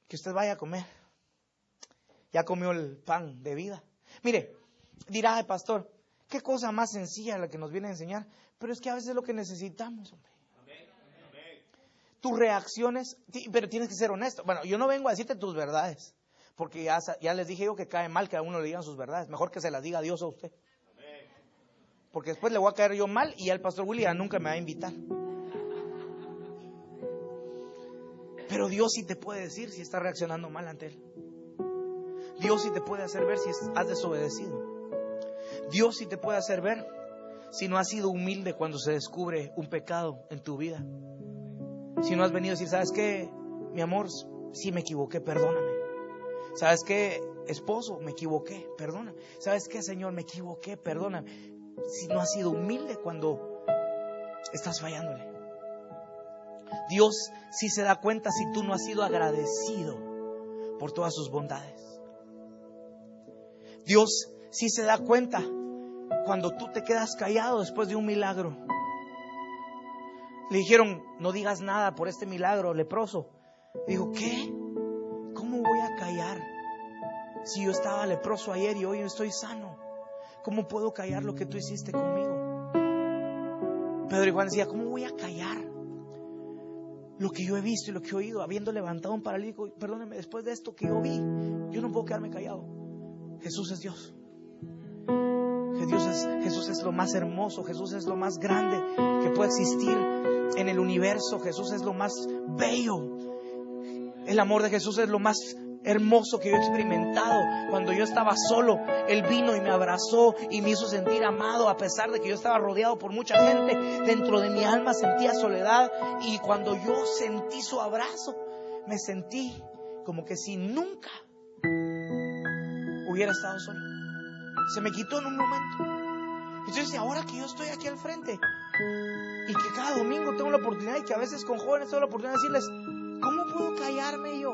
que usted vaya a comer? Ya comió el pan de vida. Mire, dirá el pastor, qué cosa más sencilla la que nos viene a enseñar, pero es que a veces es lo que necesitamos, hombre. Tus reacciones, pero tienes que ser honesto. Bueno, yo no vengo a decirte tus verdades, porque ya les dije yo que cae mal que a uno le digan sus verdades. Mejor que se las diga Dios a usted. Porque después le voy a caer yo mal y ya el pastor Willy nunca me va a invitar. Pero Dios sí te puede decir si estás reaccionando mal ante Él. Dios sí te puede hacer ver si has desobedecido. Dios sí te puede hacer ver si no has sido humilde cuando se descubre un pecado en tu vida. Si no has venido a decir, ¿sabes qué, mi amor? Sí me equivoqué, perdóname. ¿Sabes qué, esposo? Me equivoqué, perdóname. ¿Sabes qué, Señor? Me equivoqué, perdóname. Si no has sido humilde cuando estás fallándole. Dios sí se da cuenta si tú no has sido agradecido por todas sus bondades. Dios sí se da cuenta cuando tú te quedas callado después de un milagro. Le dijeron, no digas nada por este milagro leproso. Dijo, ¿qué? ¿Cómo voy a callar? Si yo estaba leproso ayer y hoy estoy sano, ¿cómo puedo callar lo que tú hiciste conmigo? Pedro y Juan decía, ¿cómo voy a callar lo que yo he visto y lo que he oído, habiendo levantado un paralítico? Perdóneme, después de esto que yo vi, yo no puedo quedarme callado. Jesús es Dios. Jesús es lo más hermoso. Jesús es lo más grande que puede existir en el universo. Jesús es lo más bello. El amor de Jesús es lo más hermoso que yo he experimentado. Cuando yo estaba solo, Él vino y me abrazó y me hizo sentir amado, a pesar de que yo estaba rodeado por mucha gente. Dentro de mi alma sentía soledad, y cuando yo sentí su abrazo, me sentí como que si nunca hubiera estado solo. Se me quitó en un momento. Entonces, ahora que yo estoy aquí al frente y que cada domingo tengo la oportunidad, y que a veces con jóvenes tengo la oportunidad de decirles, ¿cómo puedo callarme yo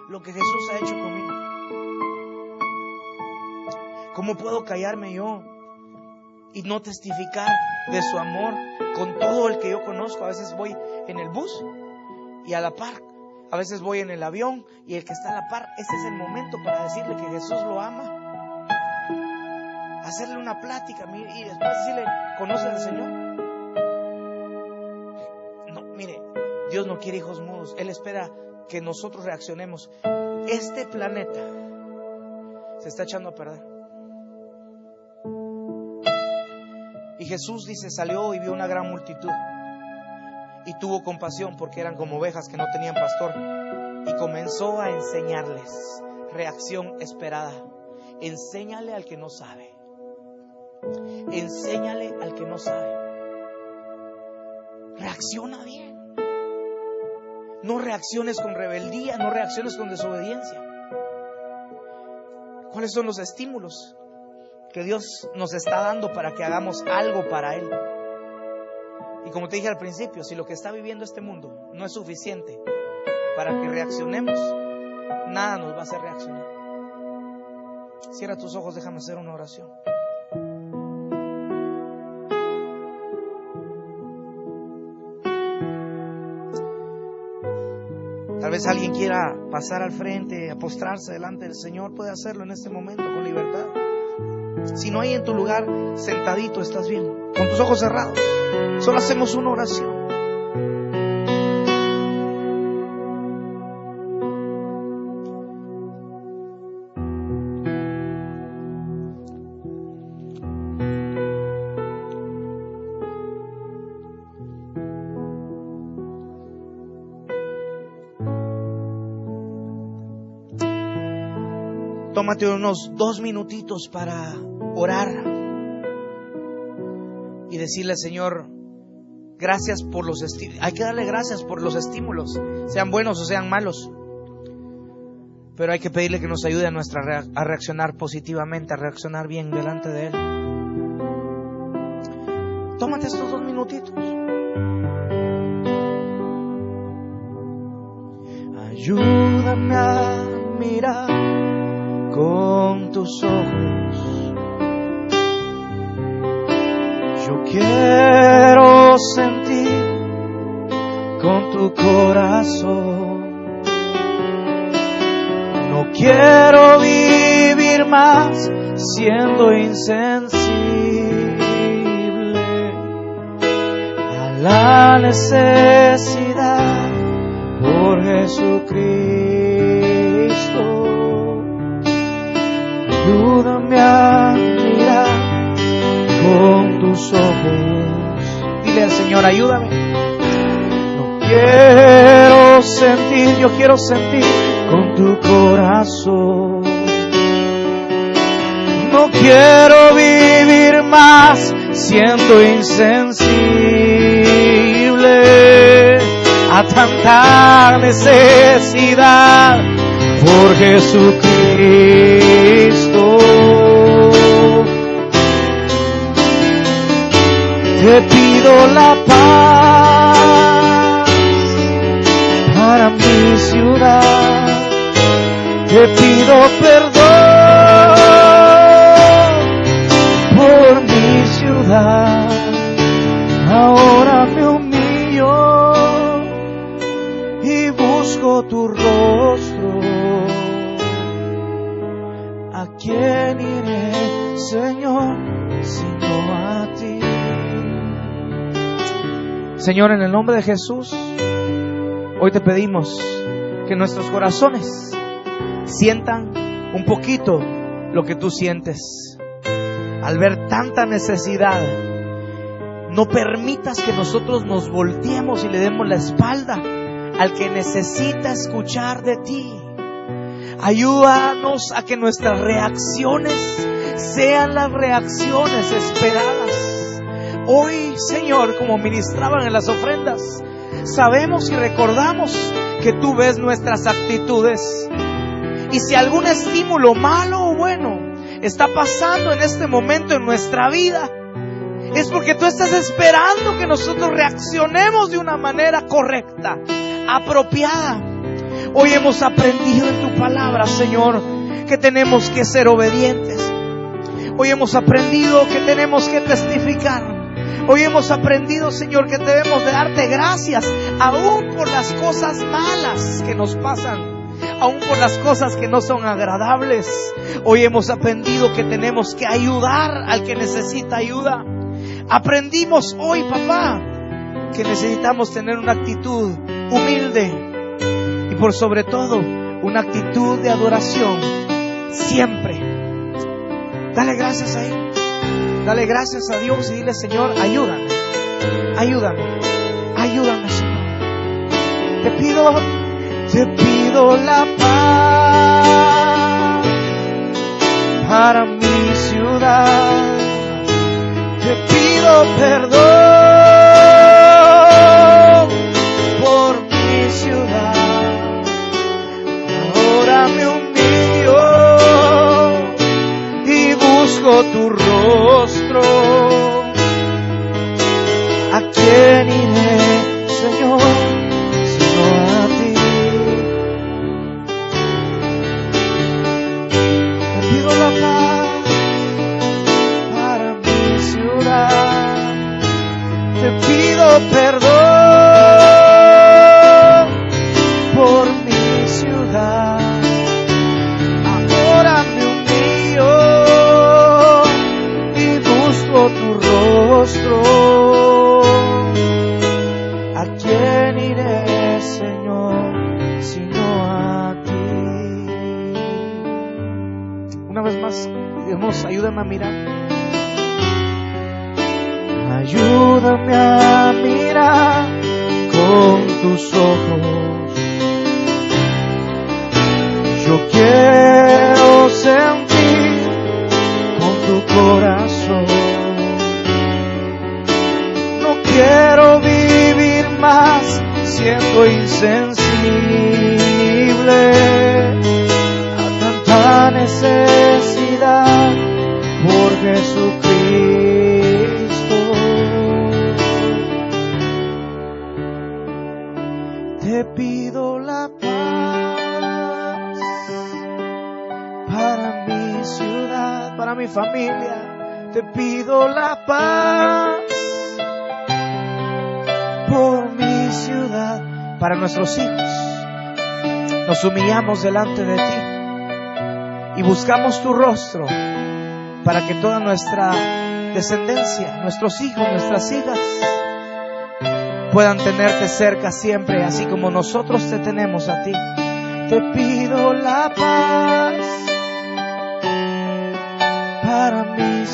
lo que Jesús ha hecho conmigo? ¿Cómo puedo callarme yo y no testificar de su amor con todo el que yo conozco? A veces voy en el bus y a la par, a veces voy en el avión y el que está a la par, ese es el momento para decirle que Jesús lo ama. Hacerle una plática y después decirle, ¿conoces al Señor? No, mire, Dios no quiere hijos mudos. Él espera que nosotros reaccionemos. Este planeta se está echando a perder. Y Jesús dice, salió y vio una gran multitud y tuvo compasión porque eran como ovejas que no tenían pastor, y comenzó a enseñarles. Reacción esperada. Enséñale al que no sabe. Enséñale al que no sabe. Reacciona bien. No reacciones con rebeldía, no reacciones con desobediencia. ¿Cuáles son los estímulos que Dios nos está dando para que hagamos algo para Él? Y como te dije al principio, si lo que está viviendo este mundo no es suficiente para que reaccionemos, nada nos va a hacer reaccionar. Cierra tus ojos, déjame hacer una oración. Tal vez alguien quiera pasar al frente, a postrarse delante del Señor. Puede hacerlo en este momento con libertad. Si no hay en tu lugar, sentadito, estás bien, con tus ojos cerrados. Solo hacemos una oración. Tómate unos 2 minutitos para orar y decirle al Señor, gracias por los estímulos. Hay que darle gracias por los estímulos, sean buenos o sean malos, pero hay que pedirle que nos ayude a reaccionar positivamente, a reaccionar bien delante de Él. Tómate estos 2 minutitos. Ayúdame a mirar con tus ojos. Yo quiero sentir con tu corazón. No quiero vivir más siendo insensible a la necesidad por Jesucristo. Ayúdame a mirar con tus ojos. Dile al Señor, ayúdame. No quiero sentir, yo quiero sentir con tu corazón. No quiero vivir más siendo insensible a tanta necesidad por Jesucristo. Te pido la paz para mi ciudad. Te pido perdón por mi ciudad. Ahora me humillo y busco tu rostro. ¿A quién iré, Señor, sino a ti? Señor, en el nombre de Jesús, hoy te pedimos que nuestros corazones sientan un poquito lo que tú sientes. Al ver tanta necesidad, no permitas que nosotros nos volteemos y le demos la espalda al que necesita escuchar de ti. Ayúdanos a que nuestras reacciones sean las reacciones esperadas. Hoy, Señor, como ministraban en las ofrendas, sabemos y recordamos que tú ves nuestras actitudes. Y si algún estímulo malo o bueno está pasando en este momento en nuestra vida, es porque tú estás esperando que nosotros reaccionemos de una manera correcta, apropiada. Hoy hemos aprendido en tu palabra, Señor, que tenemos que ser obedientes. Hoy hemos aprendido que tenemos que testificar. Hoy hemos aprendido, Señor, que debemos de darte gracias, aún por las cosas malas que nos pasan, aún por las cosas que no son agradables. Hoy hemos aprendido que tenemos que ayudar al que necesita ayuda. Aprendimos hoy, papá, que necesitamos tener una actitud humilde y por sobre todo una actitud de adoración siempre. Dale gracias ahí. Dale gracias a Dios y dile: Señor, ayúdame, ayúdame, ayúdame, Señor. Te pido la paz para mi ciudad. Te pido perdón por mi ciudad. Ahora me humillo y busco tu rostro. ¿A quién iré, Señor, sino a ti? Te pido la paz para mi ciudad. Te pido perdón por mi ciudad. Ahora me humillo y busco tu rostro. ¿A quién iré, Señor, sino a ti? Una vez más, Dios, ayúdame a mirar. Ayúdame a mirar con tus ojos. Yo quiero sentir con tu corazón. No quiero vivir más siendo insensible a tanta necesidad por Jesucristo. Te pido la paz para mi ciudad, para mi familia. Te pido la paz por mi ciudad, para nuestros hijos. Nos humillamos delante de ti y buscamos tu rostro para que toda nuestra descendencia, nuestros hijos, nuestras hijas, puedan tenerte cerca siempre, así como nosotros te tenemos a ti. Te pido la paz para mí.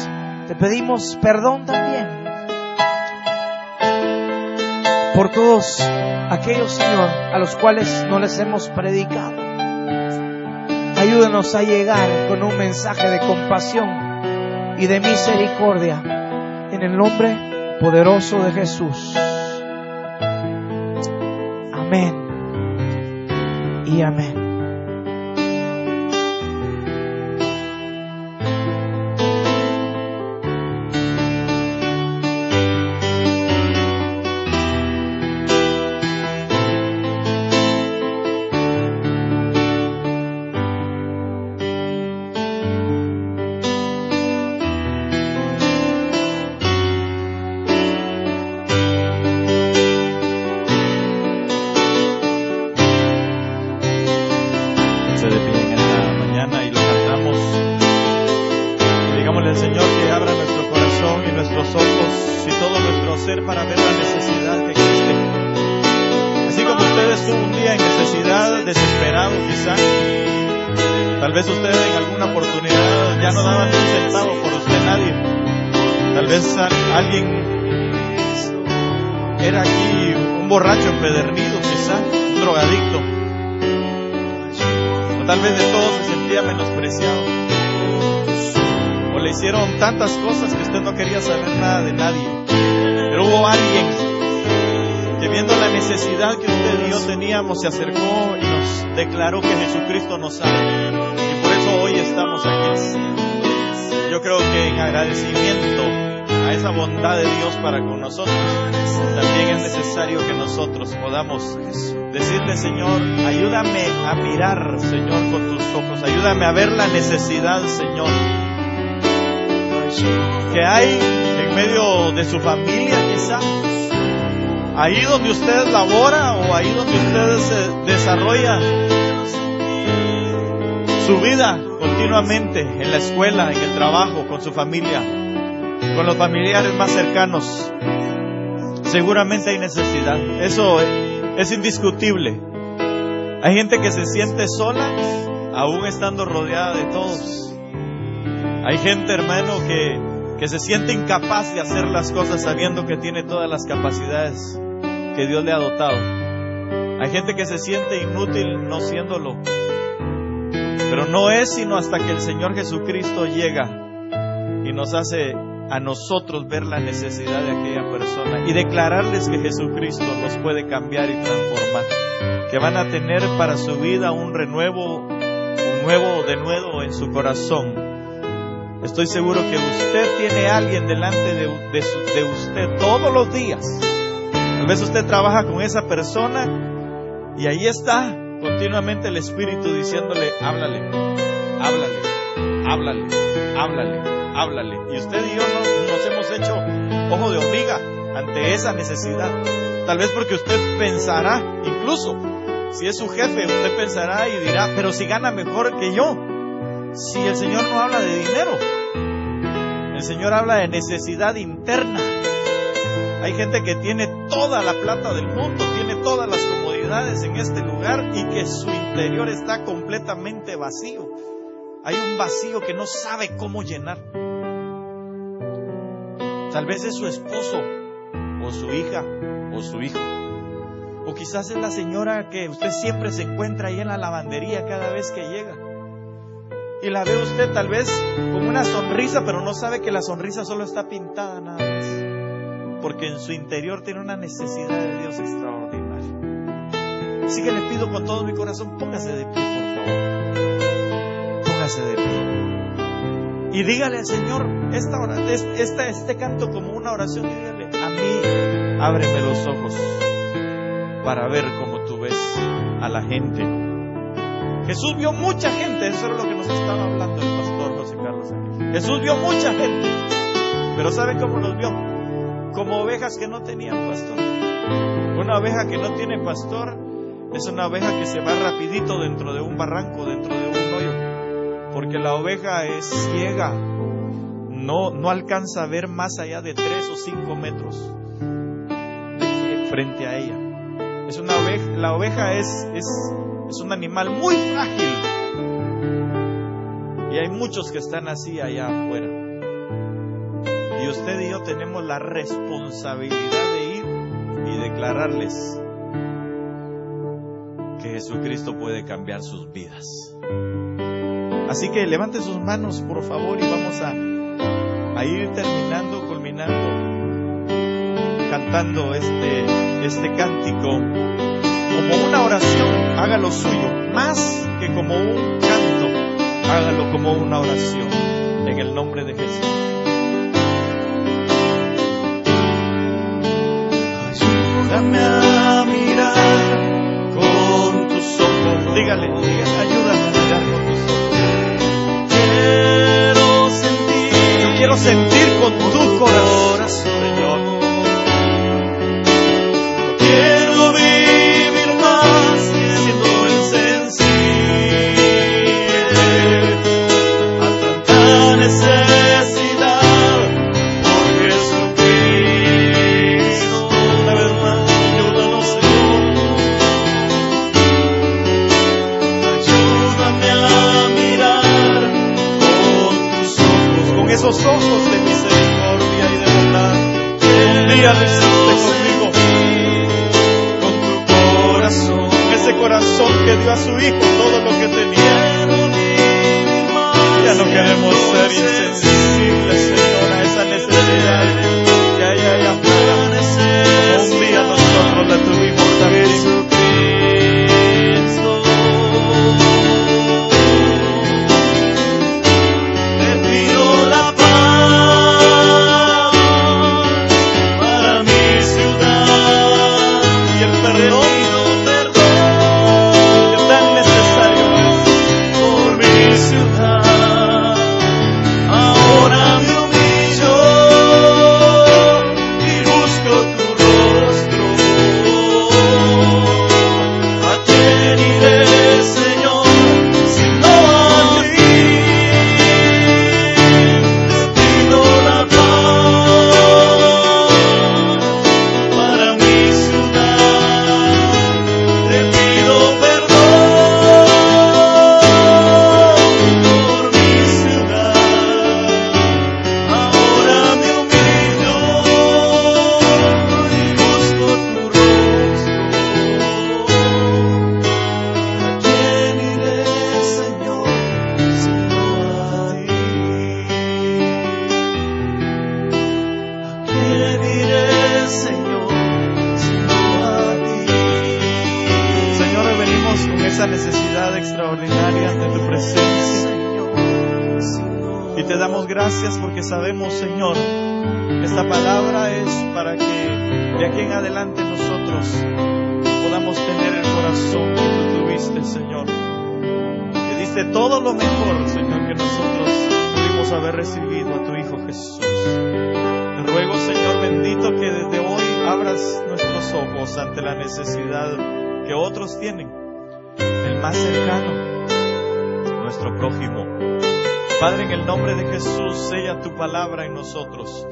Te pedimos perdón también por todos aquellos, Señor, a los cuales no les hemos predicado. Ayúdanos a llegar con un mensaje de compasión y de misericordia, en el nombre poderoso de Jesús. Amén y amén. Tal vez usted en alguna oportunidad ya no daba ni un centavo por usted, nadie. Tal vez alguien era aquí un borracho empedernido, quizá, un drogadicto. O tal vez de todo se sentía menospreciado. O le hicieron tantas cosas que usted no quería saber nada de nadie. Pero hubo alguien que, viendo la necesidad que usted y yo teníamos, se acercó y nos declaró que Jesucristo nos ama. Y por eso hoy estamos aquí. Yo creo que en agradecimiento a esa bondad de Dios para con nosotros, también es necesario que nosotros podamos decirle: Señor, ayúdame a mirar, Señor, con tus ojos. Ayúdame a ver la necesidad, Señor, que hay en medio de su familia, quizá. Ahí donde usted labora o ahí donde usted se desarrolla su vida continuamente, en la escuela, en el trabajo, con su familia, con los familiares más cercanos. Seguramente hay necesidad. Eso es indiscutible. Hay gente que se siente sola, aún estando rodeada de todos. Hay gente, hermano, que se siente incapaz de hacer las cosas sabiendo que tiene todas las capacidades que Dios le ha dotado. Hay gente que se siente inútil no siéndolo. Pero no es sino hasta que el Señor Jesucristo llega y nos hace a nosotros ver la necesidad de aquella persona y declararles que Jesucristo los puede cambiar y transformar, que van a tener para su vida un renuevo, un nuevo denuedo en su corazón. Estoy seguro que usted tiene a alguien delante de usted todos los días. Tal vez usted trabaja con esa persona y ahí está continuamente el Espíritu diciéndole: háblale, háblale, háblale, háblale, háblale. Y usted y yo nos hemos hecho ojo de hormiga ante esa necesidad. Tal vez porque usted pensará, incluso si es su jefe, usted pensará y dirá: pero si gana mejor que yo. Si el Señor no habla de dinero, el Señor habla de necesidad interna. Hay gente que tiene toda la plata del mundo, tiene todas las comodidades en este lugar y que su interior está completamente vacío. Hay un vacío que no sabe cómo llenar. Tal vez es su esposo, o su hija, o su hijo. O quizás es la señora que usted siempre se encuentra ahí en la lavandería cada vez que llega. Y la ve usted tal vez con una sonrisa, pero no sabe que la sonrisa solo está pintada nada más. Porque en su interior tiene una necesidad de Dios extraordinaria. Así que le pido con todo mi corazón: póngase de pie, por favor. Póngase de pie. Y dígale al Señor este canto como una oración, y dígale: a mí, ábreme los ojos para ver como tú ves a la gente. Jesús vio mucha gente, eso era lo que nos estaba hablando el pastor José Carlos aquí. Jesús vio mucha gente, pero ¿sabe cómo los vio? Como ovejas que no tenían pastor. Una oveja que no tiene pastor es una oveja que se va rapidito dentro de un barranco, dentro de un hoyo, porque la oveja es ciega, no alcanza a ver más allá de 3 o 5 metros frente a ella. Es una oveja, la oveja es un animal muy frágil, y hay muchos que están así allá afuera. Y usted y yo tenemos la responsabilidad de ir y declararles que Jesucristo puede cambiar sus vidas. Así que levante sus manos, por favor, y vamos a ir terminando, culminando, cantando este cántico como una oración. Hágalo suyo, más que como un canto, hágalo como una oración, en el nombre de Jesús. Ayúdame a mirar con tus ojos. Dígale, ayúdame a mirar con tus ojos. Yo quiero sentir con tu corazón, Señor. No quiero vivir más siendo insensible a tanta necesidad por Jesucristo. Una vez más, ayúdanos, Señor. Ayúdame a mirar con tus ojos, con esos ojos de misericordia y de bondad. Un día lo hiciste conmigo, con tu corazón, ese corazón que dio a su hijo todo lo que tenía. Ya no queremos ser insensibles, Señor, a esa necesidad que hay allá afuera, como un día nosotros la tuvimos también. Te pido la paz para mi ciudad. esa necesidad extraordinaria ante tu presencia. Y te damos gracias porque sabemos, Señor, que esta palabra es para que de aquí en adelante nosotros podamos tener el corazón que tú tuviste, Señor. Que diste todo lo mejor, Señor, que nosotros pudimos haber recibido a tu Hijo Jesús. Te ruego, Señor bendito, que desde hoy abras nuestros ojos ante la necesidad que otros tienen. El más cercano, nuestro prójimo. Padre, en el nombre de Jesús, sella tu palabra en nosotros.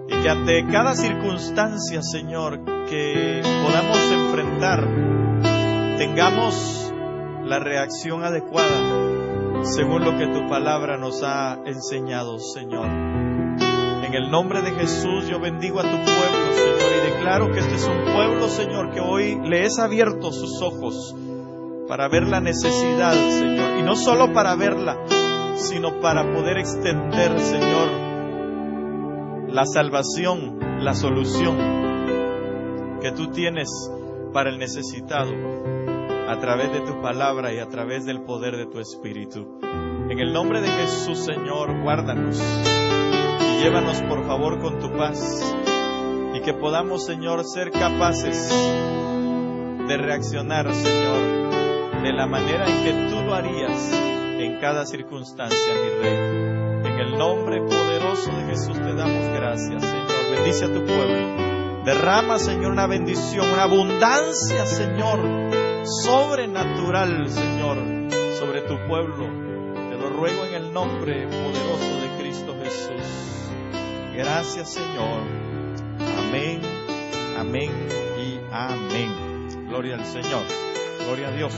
Y que ante cada circunstancia, Señor, que podamos enfrentar, tengamos la reacción adecuada según lo que tu palabra nos ha enseñado, Señor. En el nombre de Jesús yo bendigo a tu pueblo, Señor, y declaro que este es un pueblo, Señor, que hoy le es abierto sus ojos para ver la necesidad, Señor, y no solo para verla, sino para poder extender, Señor, la salvación, la solución que tú tienes para el necesitado a través de tu palabra y a través del poder de tu Espíritu. En el nombre de Jesús, Señor, guárdanos y llévanos por favor con tu paz, y que podamos, Señor, ser capaces de reaccionar, Señor, de la manera en que tú lo harías en cada circunstancia, mi Rey. En el nombre poderoso de Jesús te damos gracias, Señor. Bendice a tu pueblo. Derrama, Señor, una bendición, una abundancia, Señor, sobrenatural, Señor, sobre tu pueblo. Te lo ruego en el nombre poderoso de Cristo Jesús. Gracias, Señor. Amén, amén y amén. Gloria al Señor. Gloria a Dios.